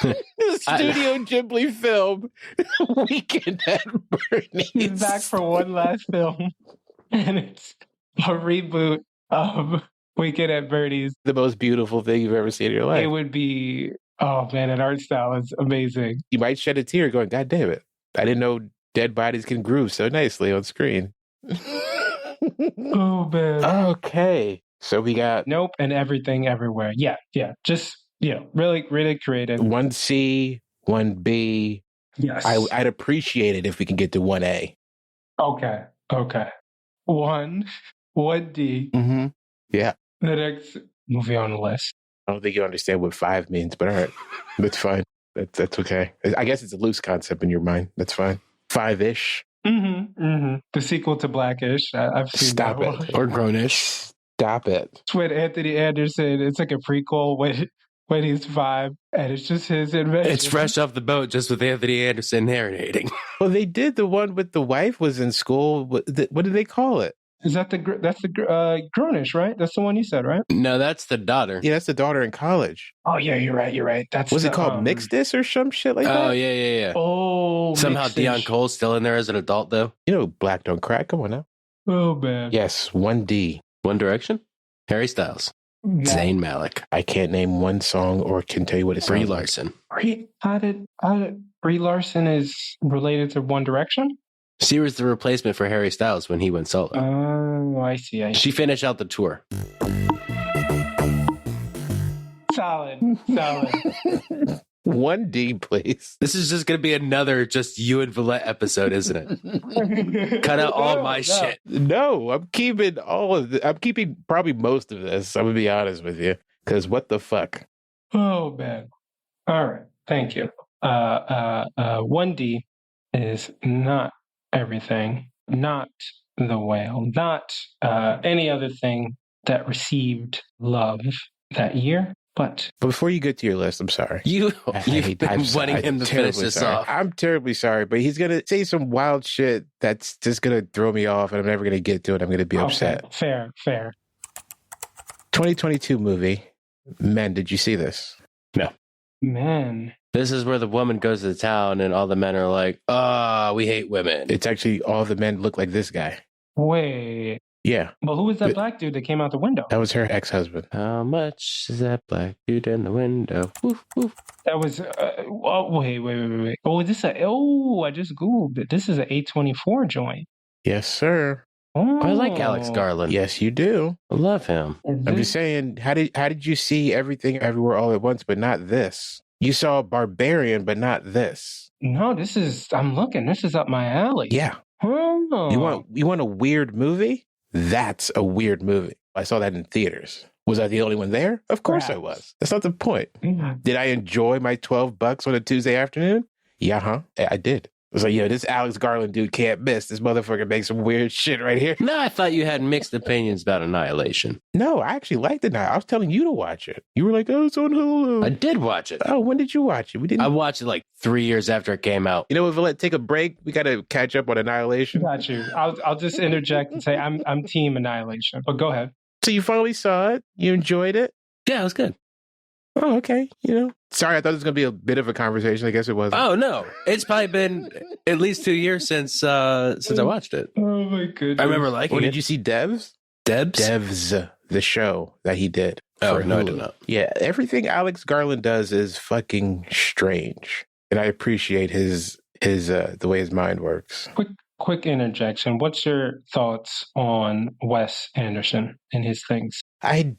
Studio Ghibli film, Weekend at Bernie's. He's back for one last film, and it's a reboot of Weekend at Bernie's. The most beautiful thing you've ever seen in your life. It would be, oh man, an art style is amazing. You might shed a tear going, God damn it. I didn't know dead bodies can groove so nicely on screen. Oh man. Okay. So we got Nope and Everything Everywhere. Yeah. Just, really, really creative. 1C, 1B. Yes. I'd appreciate it if we can get to 1A. Okay. 1D. Mm-hmm. Yeah. The next movie on the list. I don't think you understand what 5 means, but all right. That's fine. That's okay. I guess it's a loose concept in your mind. That's fine. 5-ish. The sequel to Blackish. I've seen Stop that it. one. Or Grownish. Stop it. It's with Anthony Anderson. It's like a prequel when he's 5, and it's just his invention. It's fresh off the boat, just with Anthony Anderson narrating. Well, they did the one with the wife was in school. What did they call it? Is that that's the Grownish, right? That's the one you said, right? No, that's the daughter. Yeah, that's the daughter in college. Oh yeah, you're right. Was it called Mixed-ist or some shit like that? Oh yeah. Oh, somehow Mixed-ish. Deion Cole's still in there as an adult, though. You know, black don't crack. Come on now. Oh man. Yes, 1D. One Direction? Harry Styles. Yeah. Zayn Malik. I can't name one song or can tell you what it Brie sounds like. Larson. How did Brie Larson is related to One Direction? She was the replacement for Harry Styles when he went solo. Oh, I see. She finished out the tour. Solid. 1D, please. This is just going to be another just you and Valete episode, isn't it? Cut out all my shit. No, I'm keeping all of I'm keeping probably most of this. I'm going to be honest with you. Because what the fuck? Oh, man. All right. Thank you. 1D is not everything, not the whale, not any other thing that received love that year. But before you get to your list, I'm sorry. You've been wanting him to finish this off. I'm terribly sorry, but he's going to say some wild shit that's just going to throw me off, and I'm never going to get to it. I'm going to be upset. Fair. 2022 movie, Men. Did you see this? No. Men. This is where the woman goes to the town, and all the men are like, we hate women. It's actually all the men look like this guy. Wait. Yeah. Well, who was that black dude that came out the window? That was her ex-husband. How much is that black dude in the window? Woof, woof. That was. Wait. Oh, I just Googled it. This is an A24 joint. Yes, sir. Oh. I like Alex Garland. Yes, you do. I love him. I'm just saying, how did you see Everything Everywhere All at Once, but not this? You saw Barbarian, but not this. No, this is. I'm looking. This is up my alley. Yeah. Oh. You want a weird movie? That's a weird movie. I saw that in theaters. Was I the only one there? Of course Perhaps. I was. That's not the point. Mm-hmm. Did I enjoy my $12 on a Tuesday afternoon? Yeah, I did. I was like, this Alex Garland dude can't miss. This motherfucker makes some weird shit right here. No, I thought you had mixed opinions about Annihilation. No, I actually liked it now. I was telling you to watch it. You were like, it's on Hulu. I did watch it. Oh, when did you watch it? We didn't. I watched it like 3 years after it came out. You know what, Valete? Take a break. We got to catch up on Annihilation. Got you. I'll just interject and say I'm team Annihilation. But go ahead. So you finally saw it? You enjoyed it? Yeah, it was good. Oh, okay. Sorry, I thought it was going to be a bit of a conversation. I guess it wasn't. Oh, no. It's probably been at least 2 years since I watched it. Oh, my goodness. I remember liking it. Did you see Devs? Devs, the show that he did. Oh, no, Hulu. I did not. Yeah, everything Alex Garland does is fucking strange. And I appreciate his the way his mind works. Quick interjection. What's your thoughts on Wes Anderson and his things? I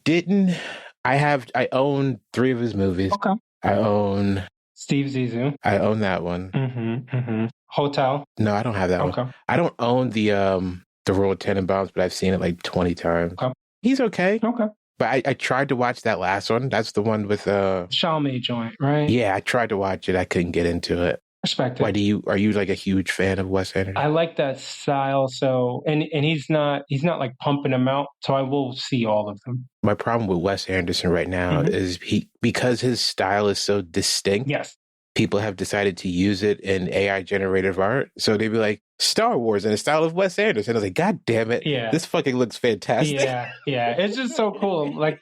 own 3 of his movies. Okay. I own Steve Zissou. I own that one. Mm-hmm. Hotel. No, I don't have that one. I don't own the Royal Tenenbaums, but I've seen it like 20 times. Okay. He's okay. Okay. But I tried to watch that last one. That's the one with Chalamet joint, right? Yeah, I tried to watch it. I couldn't get into it. Respect it. Why are you like a huge fan of Wes Anderson? I like that style. So, and he's not like pumping them out. So I will see all of them. My problem with Wes Anderson right now is because his style is so distinct. Yes. People have decided to use it in AI generative art. So they'd be like, Star Wars in the style of Wes Anderson. I was like, God damn it. Yeah. This fucking looks fantastic. Yeah. It's just so cool. There's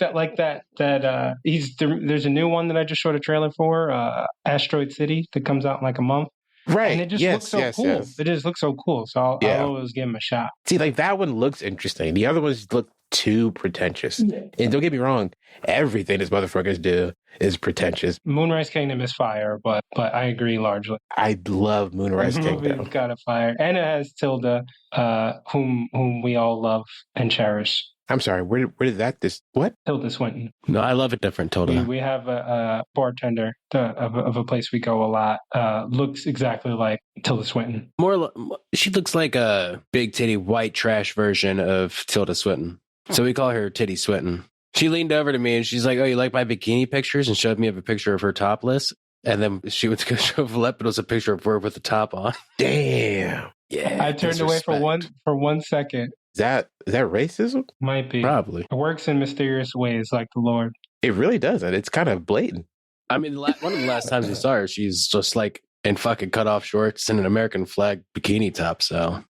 a new one that I just showed a trailer for, Asteroid City, that comes out in like a month. Right. And it just looks so cool. Yes. It just looks so cool. So I'll always give him a shot. See, like that one looks interesting. The other ones look too pretentious. Yeah. And don't get me wrong, everything this motherfuckers do is pretentious. Moonrise Kingdom is fire, but I agree largely. I love Moonrise Kingdom. We've got a fire. And it has Tilda, whom we all love and cherish. I'm sorry, where did what? Tilda Swinton. No, I love it different, Tilda. We have a bartender of a place we go a lot. Looks exactly like Tilda Swinton. She looks like a big titty white trash version of Tilda Swinton. So we call her Titty Swinton. She leaned over to me and she's like, "Oh, you like my bikini pictures?" And showed me a picture of her topless. And then she went to go show Valete, but it was a picture of her with the top on. Damn. Yeah. I turned away for 1 second. Is that racism? Might be. Probably. It works in mysterious ways like the Lord. It really doesn't. It's kind of blatant. I mean, one of the last times we saw her, she's just like in fucking cutoff shorts and an American flag bikini top. So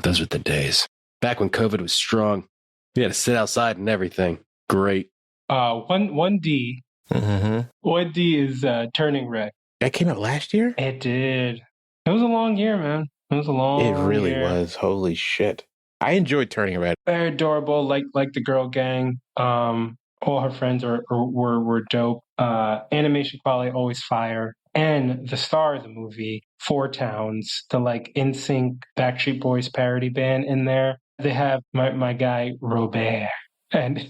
those were the days. Back when COVID was strong. We had to sit outside and everything. Great. 1D. Mm-hmm. 1D is Turning Red. That came out last year? It did. It was a long year, man. It was a long year. It really was. Holy shit. I enjoyed Turning Red. Very adorable, like the girl gang. All her friends were dope. Animation quality always fire. And the star of the movie, Four Towns, the like NSYNC Backstreet Boys parody band in there. They have my guy Robert. And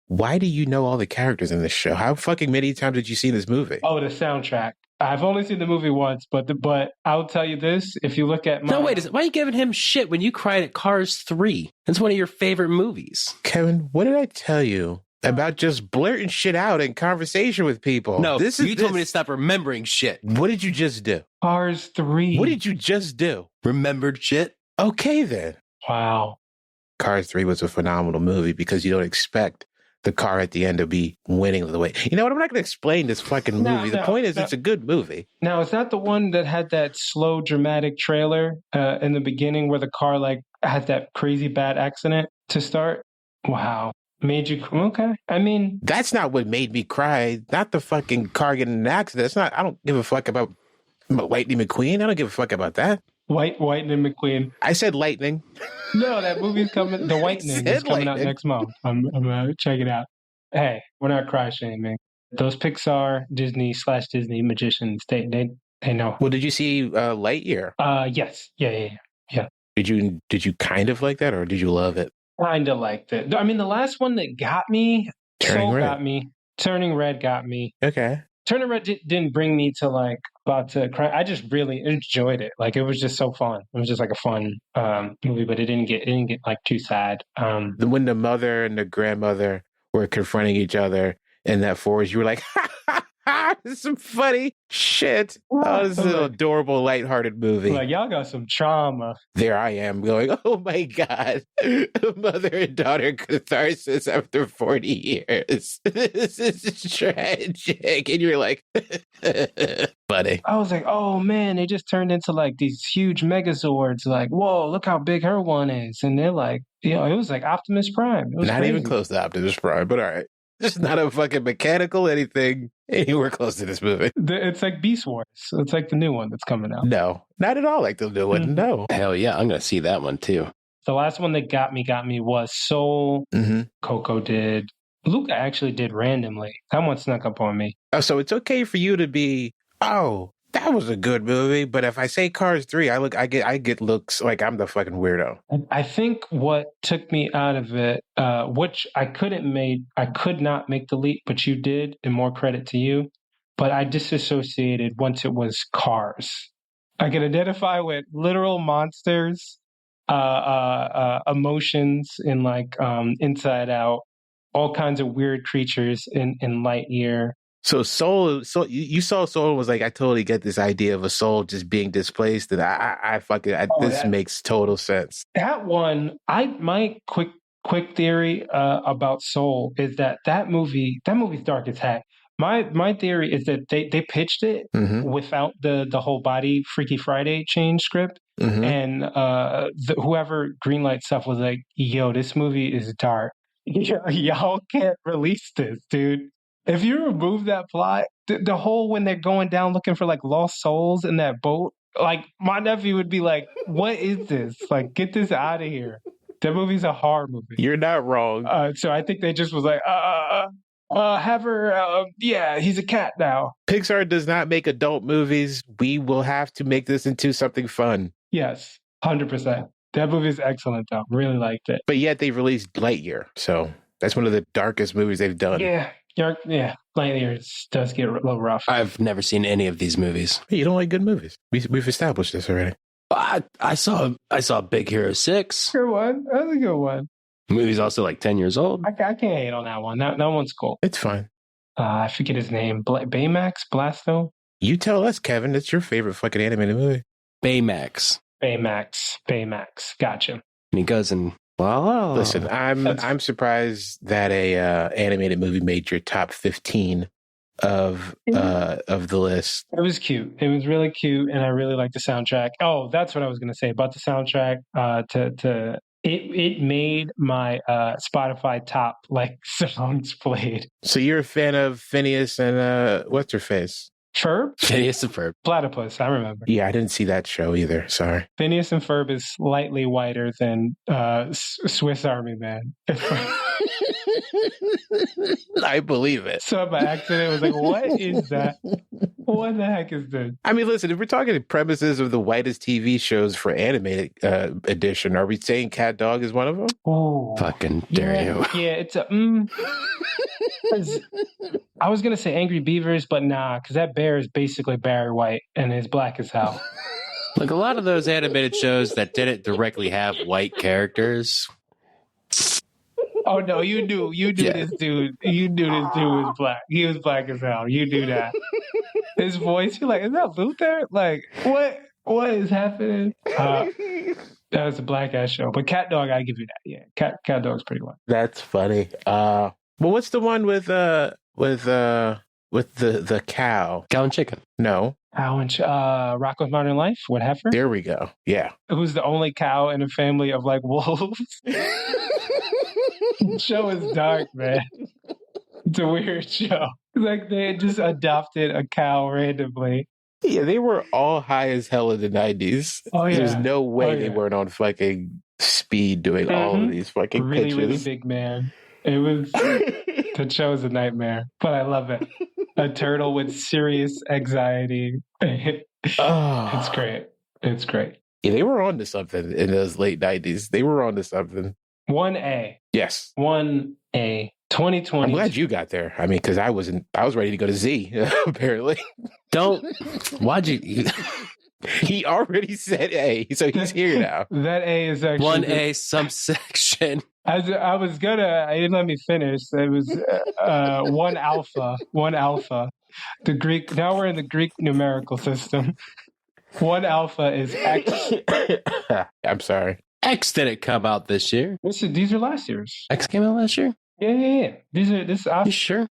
why do you know all the characters in this show? How fucking many times did you see this movie? Oh, the soundtrack. I've only seen the movie once, but I'll tell you this: if you look at no, wait, why are you giving him shit when you cried at Cars 3? That's one of your favorite movies. Kevin, what did I tell you about just blurting shit out in conversation with people? No, you told me to stop remembering shit. What did you just do? Cars 3. What did you just do? Remembered shit? Okay, then. Wow. Cars 3 was a phenomenal movie because you don't expect the car at the end to be winning the way. You know what? I'm not going to explain this fucking movie. The point is, it's a good movie. Now, is that the one that had that slow, dramatic trailer in the beginning where the car like had that crazy bad accident to start? Wow. Made you okay? I mean, that's not what made me cry. Not the fucking car getting in an accident. It's not. I don't give a fuck about Lightning McQueen. I don't give a fuck about that. Lightning McQueen. I said Lightning. No, that movie's coming. The Lightning is coming out next month. I'm gonna check it out. Hey, we're not cry shaming. Those Pixar, Disney magicians, they know. Well, did you see Lightyear? Yes. Yeah. Did you kind of like that, or did you love it? Kind of liked it. I mean, the last one that got me, Turning Red got me. Turning Red got me. Okay. Turning Red didn't bring me to like about to cry. I just really enjoyed it. Like it was just so fun. It was just like a fun movie, but it didn't get like too sad. When the mother and the grandmother were confronting each other in that forest, you were like, ha, ha, ha, this is some funny shit. Oh, this is an adorable, lighthearted movie. Like, y'all got some trauma. There I am going, oh my God, mother and daughter catharsis after 40 years. This is tragic. And you're like, buddy. I was like, oh man, they just turned into like these huge megazords. Like, whoa, look how big her one is. And they're like, it was like Optimus Prime. It was not crazy. Even close to Optimus Prime, but all right. Just not a fucking mechanical anything anywhere close to this movie. It's like Beast Wars. It's like the new one that's coming out. No, not at all like the new one. No. Hell yeah, I'm going to see that one too. The last one that got me was Soul. Mm-hmm. Coco did. Luca actually did randomly. That one snuck up on me. Oh, so it's okay for you to be, oh, that was a good movie. But if I say Cars 3, I get looks like I'm the fucking weirdo. I think what took me out of it, which I could not make the leap, but you did, and more credit to you. But I disassociated once it was Cars. I could identify with literal monsters, emotions in like Inside Out, all kinds of weird creatures in Lightyear. So Soul, you saw Soul and was like, I totally get this idea of a soul just being displaced, and this makes total sense. That one, my quick theory about Soul is that movie's dark as heck. My theory is that they pitched it without the whole body Freaky Friday change script, and whoever greenlight stuff was like, yo, this movie is dark. Y'all can't release this, dude. If you remove that plot, the whole when they're going down looking for like lost souls in that boat, like my nephew would be like, what is this? Like, get this out of here. That movie's a horror movie. You're not wrong. So I think they just was like, have her, he's a cat now. Pixar does not make adult movies. We will have to make this into something fun. Yes, 100%. That movie is excellent, though. Really liked it. But yet they released Lightyear. So that's one of the darkest movies they've done. Yeah. Lightyear does get a little rough. I've never seen any of these movies. Hey, you don't like good movies. We've established this already. I saw Big Hero 6. Good one. That's a good one. The movie's also like 10 years old. I can't hate on that one. That one's cool. It's fine. I forget his name. Baymax? Blasto? You tell us, Kevin. That's your favorite fucking animated movie. Baymax. Gotcha. And he goes and wow. Listen, I'm surprised that a animated movie made your top 15 of the list. It was cute. It was really cute, and I really liked the soundtrack. Oh, that's what I was going to say about the soundtrack. It made my Spotify top like songs played. So you're a fan of Phineas and what's her face? Ferb? Phineas and Ferb. Platypus, I remember. Yeah, I didn't see that show either. Sorry. Phineas and Ferb is slightly whiter than Swiss Army Man. I believe it. So by accident, I was like, what is that? What the heck is this? I mean, listen, if we're talking premises of the whitest TV shows for animated edition, are we saying Cat Dog is one of them? Oh, fucking dare you. Yeah, it's a... I was going to say Angry Beavers, but nah, because that bear is basically Barry White and is black as hell. Like a lot of those animated shows that didn't directly have white characters. Oh no, you knew this dude. You knew this dude was black. He was black as hell. You knew that. His voice, you're like, is that Luther? Like, what is happening? That was a black ass show. But Cat Dog, I give you that. Yeah, Cat Dog's pretty white. That's funny. Well, what's the one with the cow? Cow and chicken. No. Cow and Rock with Modern Life with Heifer. There we go. Yeah. Who's the only cow in a family of like wolves? The show is dark, man. It's a weird show. Like they just adopted a cow randomly. Yeah, they were all high as hell in the 90s. Oh yeah. There's no way they weren't on fucking speed doing all of these fucking really, pitches. really big man. It was the show is a nightmare, but I love it. A turtle with serious anxiety. It's great. It's great. Yeah, they were on to something in those late 90s. They were on to something. 1A. Yes. 1A. 2020. I'm glad you got there. I mean, because I was ready to go to Z, apparently. Why'd you... He already said A, so he's here now. That A is actually 1A subsection. I didn't let me finish. It was 1 alpha. 1 alpha. The Greek, now we're in the Greek numerical system. 1 alpha is X. I'm sorry. X didn't come out this year. These are last year's. X came out last year? Yeah. This is You sure?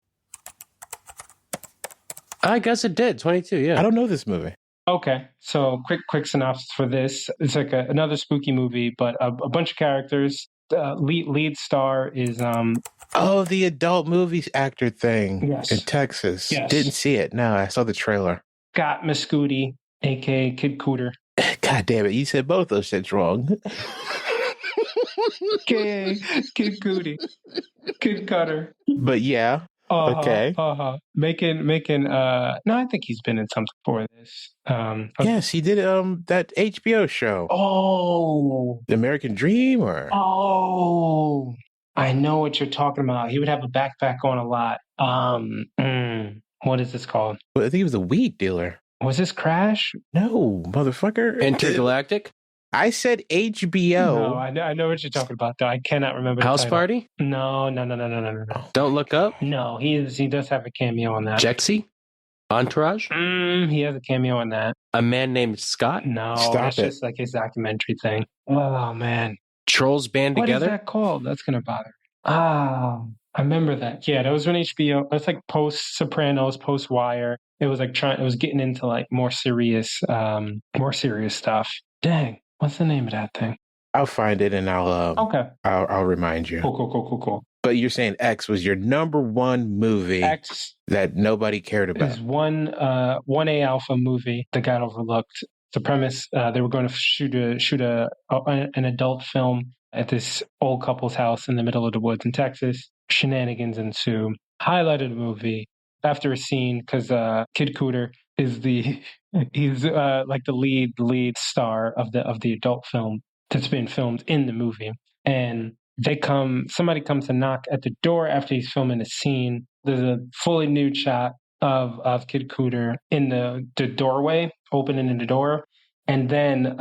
I guess it did. 22, yeah. I don't know this movie. Okay, so quick synopsis for this. It's like another spooky movie, but a bunch of characters. Lead star is the adult movies actor thing yes. in Texas. Yes. Didn't see it. No, I saw the trailer. Scott Mescudi, aka Kid Cooter. God damn it! You said both those shits wrong. aka Kid Cootie, Kid Cutter. But yeah. Okay. Making no, I think he's been in something before this. Yes, he did that HBO show. Oh. The American Dream or I know what you're talking about. He would have a backpack on a lot. What is this called? Well, I think he was a weed dealer. Was this Crash? No, motherfucker. Intergalactic? I said HBO. No, I know what you're talking about, though. I cannot remember. House Party? No. Don't Look Up? No, he does have a cameo on that. Jexy? Entourage? He has a cameo on that. A Man Named Scott? No, Stop it. just like his documentary thing. Oh, man. Trolls Band Together? What is that called? That's going to bother me. I remember that. Yeah, that was when HBO, that's like post Sopranos, post Wire. It was like it was getting into like more serious stuff. Dang. What's the name of that thing? I'll find it and I'll remind you. Cool. But you're saying X was your number one movie X that nobody cared about. Is 1A alpha movie that got overlooked. The premise, they were going to shoot an adult film at this old couple's house in the middle of the woods in Texas. Shenanigans ensue. Highlight of the movie after a scene because Kid Cooter is he's like the lead star of the adult film that's been filmed in the movie, and somebody comes to knock at the door after he's filming a scene. There's a fully nude shot of Kid Cooter in the doorway, opening in the door, and then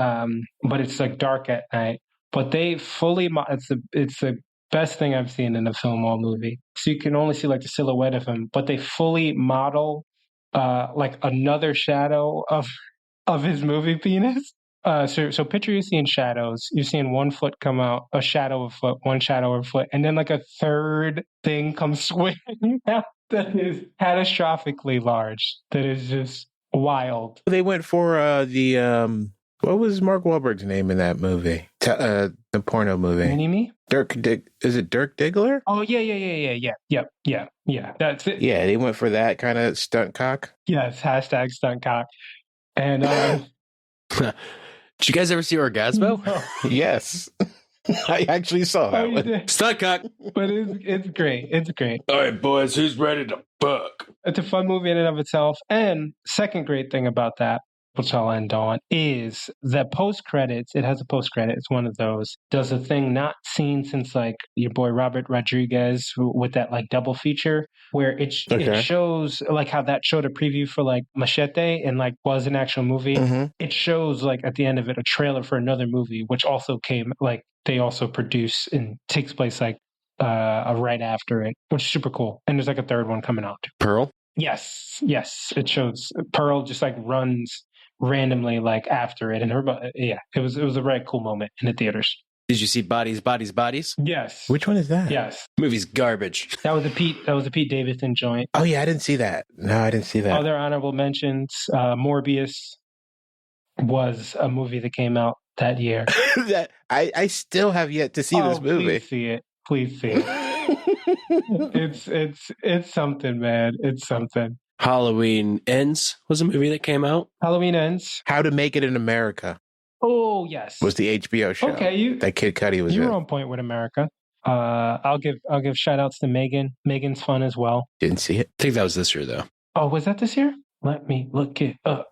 but it's like dark at night. But they fully it's the best thing I've seen in a film or movie. So you can only see like the silhouette of him, but they fully model like another shadow of his movie penis. So picture you're seeing shadows. You're seeing 1 foot come out, a shadow of a foot, one shadow of a foot, and then like a third thing comes swinging out that is catastrophically large. That is just wild. They went for the What was Mark Wahlberg's name in that movie? The porno movie. Mini-Me? Is it Dirk Diggler? Oh, yeah. That's it. Yeah, they went for that kind of stunt cock. Yes, hashtag stunt cock. And did you guys ever see Orgasmo? No. Yes. I actually saw that one. Stunt cock. But it's great. It's great. All right, boys, who's ready to fuck? It's a fun movie in and of itself. And second great thing about that, which I'll end on, is the post credits. It has a post credit. It's one of those. Does a thing not seen since like your boy Robert Rodriguez with that like double feature where it shows like how that showed a preview for like Machete and like was an actual movie. Mm-hmm. It shows like at the end of it a trailer for another movie, which also came like they also produce and takes place like right after it, which is super cool. And there's like a third one coming out. Pearl? Yes. It shows Pearl just like runs randomly like after it, and her it was a very cool moment in the theaters. Did you see Bodies? Yes. Which one is that? Yes. Movie's garbage. That was a Pete Davidson joint. Oh yeah, I didn't see that. No, I didn't see that. Other honorable mentions: Morbius was a movie that came out that year. That I still have yet to see this movie. Please see it. It's something, man. It's something. Halloween Ends was a movie that came out. Halloween Ends. How to Make It in America. Oh, yes. Was the HBO show. Okay, that Kid Cudi was in. You were on point with America. I'll give shout outs to Megan. Megan's fun as well. Didn't see it. I think that was this year though. Oh, was that this year? Let me look it up.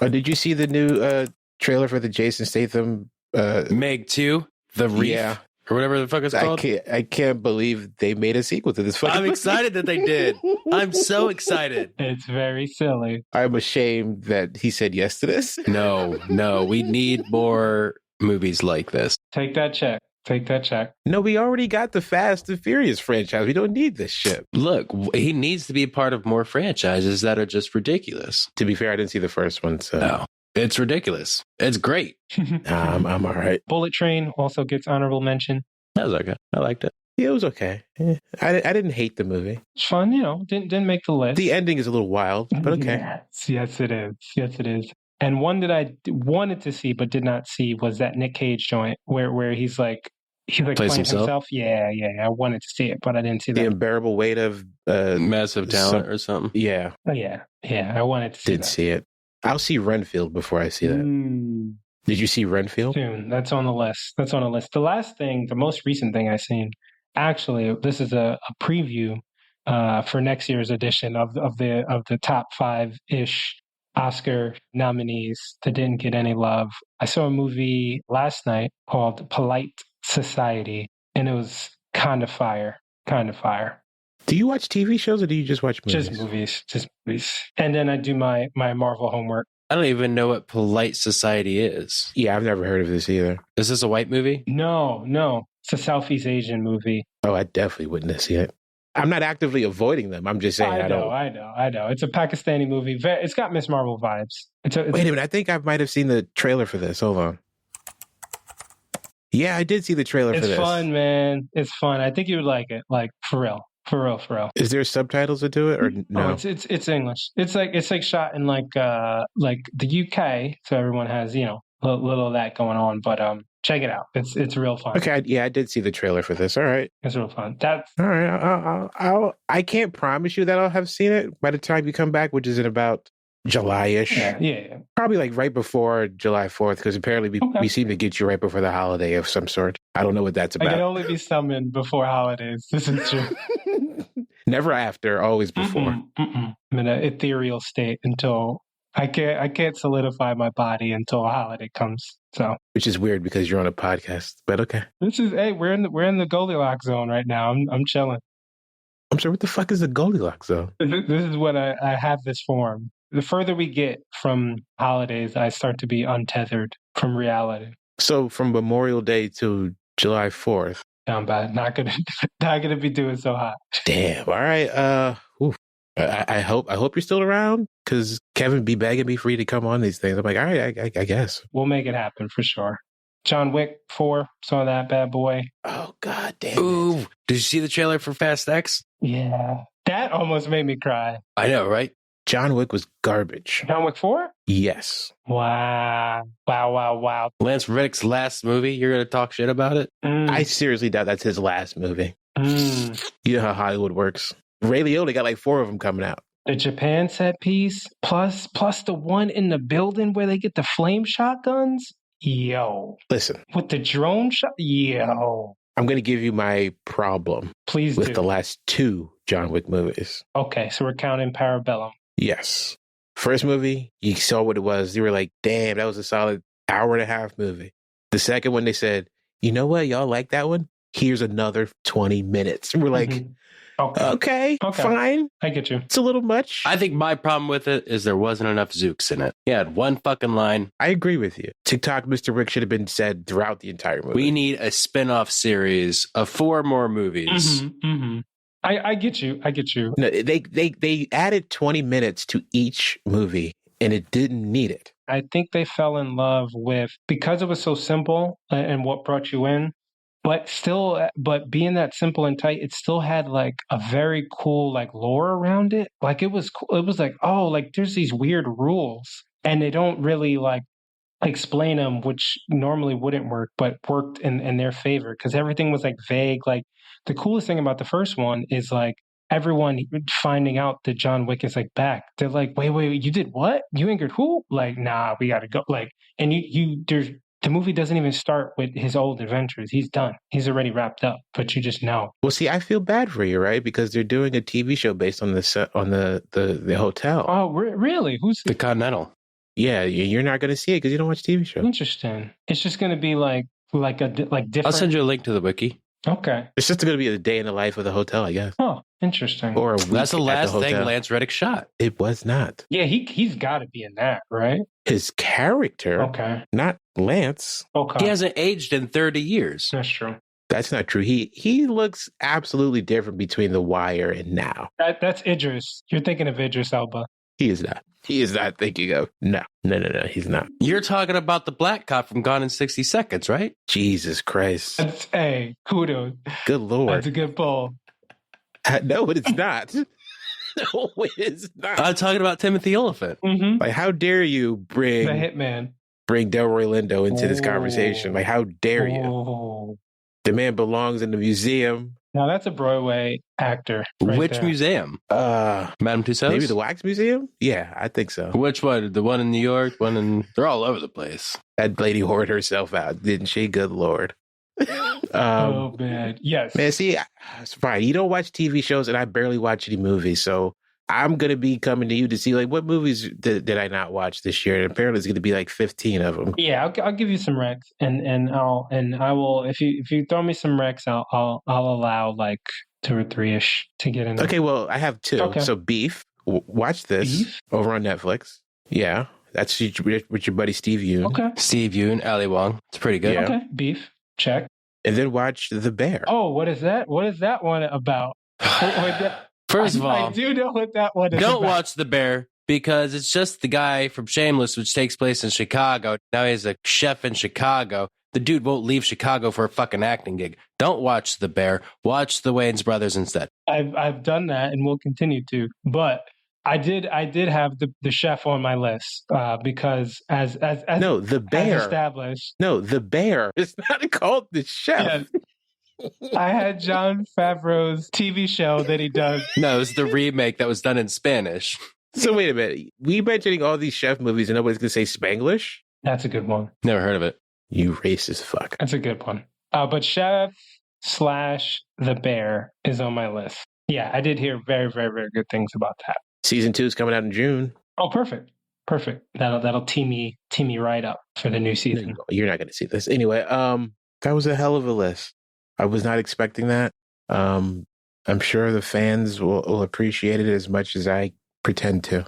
Oh, did you see the new trailer for the Jason Statham Meg 2? The Reef? Yeah. Or whatever the fuck it's called. I can't believe they made a sequel to this fucking I'm movie. excited that they did. I'm so excited. It's very silly. I'm ashamed that he said yes to this. No. We need more movies like this. Take that check. No, we already got the Fast and Furious franchise. We don't need this shit. Look, he needs to be a part of more franchises that are just ridiculous. To be fair, I didn't see the first one, so... No. It's ridiculous. It's great. I'm all right. Bullet Train also gets honorable mention. That was okay. I liked it. Yeah, it was okay. I didn't hate the movie. It's fun, didn't make the list. The ending is a little wild, but okay. Yes, it is. And one that I wanted to see but did not see was that Nick Cage joint where he's like playing himself. Yeah. I wanted to see it, but I didn't see that. The Unbearable Weight of Massive Talent or something. Yeah. Oh, yeah. I wanted to see Did see it. I'll see Renfield before I see that. Did you see Renfield? Soon. That's on the list. The most recent thing I've seen, actually, this is a preview for next year's edition of the top 5-ish Oscar nominees that didn't get any love. I saw a movie last night called Polite Society, and it was kind of fire. Do you watch TV shows or do you just watch movies? Just movies. And then I do my Marvel homework. I don't even know what Polite Society is. Yeah, I've never heard of this either. Is this a white movie? No. It's a Southeast Asian movie. Oh, I definitely wouldn't have seen it. I'm not actively avoiding them. I'm just saying I don't. I know. It's a Pakistani movie. It's got Miss Marvel vibes. Wait a minute. I think I might have seen the trailer for this. Hold on. Yeah, I did see the trailer for this. It's fun, man. It's fun. I think you would like it. Like, for real. For real. Is there subtitles to it or no? Oh, it's English. It's like shot in like the UK, so everyone has a little of that going on. But check it out. It's real fun. Okay, yeah, I did see the trailer for this. All right, it's real fun. All right. I can't promise you that I'll have seen it by the time you come back, which is in about July-ish. Yeah. Probably like right before July 4th, because apparently we seem to get you right before the holiday of some sort. I don't know what that's about. I can only be summoned before holidays. This is true. Never after, always before. I'm in an ethereal state until I can't solidify my body until a holiday comes. So, which is weird because you're on a podcast, but okay. We're in the Goldilocks zone right now. I'm chilling. I'm sorry, what the fuck is the Goldilocks zone? This is what I have this form. The further we get from holidays, I start to be untethered from reality. So from Memorial Day to July 4th. Down bad. Not gonna be doing so hot. Damn. All right. I hope you're still around because Kevin be begging me for you to come on these things. I'm like, all right, I guess we'll make it happen for sure. John Wick 4, saw that bad boy. Oh god damn. Ooh, did you see the trailer for Fast X? Yeah, that almost made me cry. I know, right? John Wick was garbage. John Wick 4? Yes. Wow. Lance Reddick's last movie, you're going to talk shit about it? I seriously doubt that's his last movie. You know how Hollywood works. Ray Liotta got like 4 of them coming out. The Japan set piece, plus the one in the building where they get the flame shotguns. Yo. Listen. With the drone shot. Yo. I'm going to give you my problem. Please with the last 2 John Wick movies. Okay, so we're counting Parabellum. Yes. First movie, you saw what it was. You were like, damn, that was a solid hour and a half movie. The second one, they said, you know what? Y'all like that one? Here's another 20 minutes. And we're like, okay, fine. I get you. It's a little much. I think my problem with it is there wasn't enough Zooks in it. He had one fucking line. I agree with you. TikTok Mr. Rick should have been said throughout the entire movie. We need a spin-off series of 4 more movies. I get you. No, they added 20 minutes to each movie, and it didn't need it. I think they fell in love with, because it was so simple and what brought you in, but being that simple and tight, it still had like a very cool like lore around it. Like it was cool. It was like, oh, like there's these weird rules and they don't really like explain them, which normally wouldn't work, but worked in their favor because everything was like vague. Like the coolest thing about the first one is like everyone finding out that John Wick is like back. They're like, wait, you did what? You angered who? Like, nah, we got to go. Like, and the movie doesn't even start with his old adventures. He's done. He's already wrapped up, but you just know. Well, see, I feel bad for you, right? Because they're doing a TV show based on the hotel. Oh, really? Who's the Continental? Yeah, you're not going to see it because you don't watch TV shows. Interesting. It's just going to be like different. I'll send you a link to the wiki. Okay. It's just going to be a day in the life of the hotel, I guess. Oh, interesting. Or a week. That's the last thing Lance Reddick shot. It was not. Yeah, he's got to be in that, right? His character, not Lance. Okay, he hasn't aged in 30 years. That's true. That's not true. He looks absolutely different between The Wire and now. That's Idris. You're thinking of Idris Elba. He is not. He is not thinking of. No. He's not. You're talking about the black cop from Gone in 60 Seconds, right? Jesus Christ. Hey, kudos. Good Lord. That's a good pull. No, it is not. No, it is not. I'm talking about Timothy Oliphant. Mm-hmm. Like, how dare you bring the hitman, Delroy Lindo into this conversation? Like, how dare you? The man belongs in the museum. Now that's a Broadway actor. Which there. museum? Madame Tussauds? Maybe the Wax Museum? Yeah, I think so. Which one? The one in New York? They're all over the place. That lady whored herself out, didn't she? Good Lord. Oh, man. Yes. Man, see, it's fine. You don't watch TV shows, and I barely watch any movies, so I'm going to be coming to you to see, like, what movies did I not watch this year? And apparently it's going to be like 15 of them. Yeah, I'll give you some recs, and I will, if you throw me some recs, I'll allow like 2 or 3-ish to get in there. Okay, well, I have 2. Okay. So Beef, watch this. Beef? Over on Netflix. Yeah, that's with your buddy Steve Yeun. Okay. Steve Yeun, Ali Wong. It's pretty good. Yeah. Okay, Beef. Check. And then watch The Bear. Oh, what is that? What is that one about? First of all, I do know what that one is don't about. watch The Bear because it's just the guy from Shameless, which takes place in Chicago. Now he's a chef in Chicago. The dude won't leave Chicago for a fucking acting gig. Don't watch The Bear. Watch The Wayans Brothers instead. I've done that and will continue to. But I did have the chef on my list because as no, The Bear as established. No, The Bear. It's not called The Chef. Yes. I had Jon Favreau's TV show that he does. No, it was the remake that was done in Spanish. So wait a minute. We mentioning all these chef movies and nobody's going to say Spanglish? That's a good one. Never heard of it. You racist fuck. That's a good one. But Chef / The Bear is on my list. Yeah, I did hear very, very, very good things about that. Season 2 is coming out in June. Oh, perfect. That'll tee me right up for the new season. You're not going to see this. Anyway, that was a hell of a list. I was not expecting that. I'm sure the fans will appreciate it as much as I pretend to.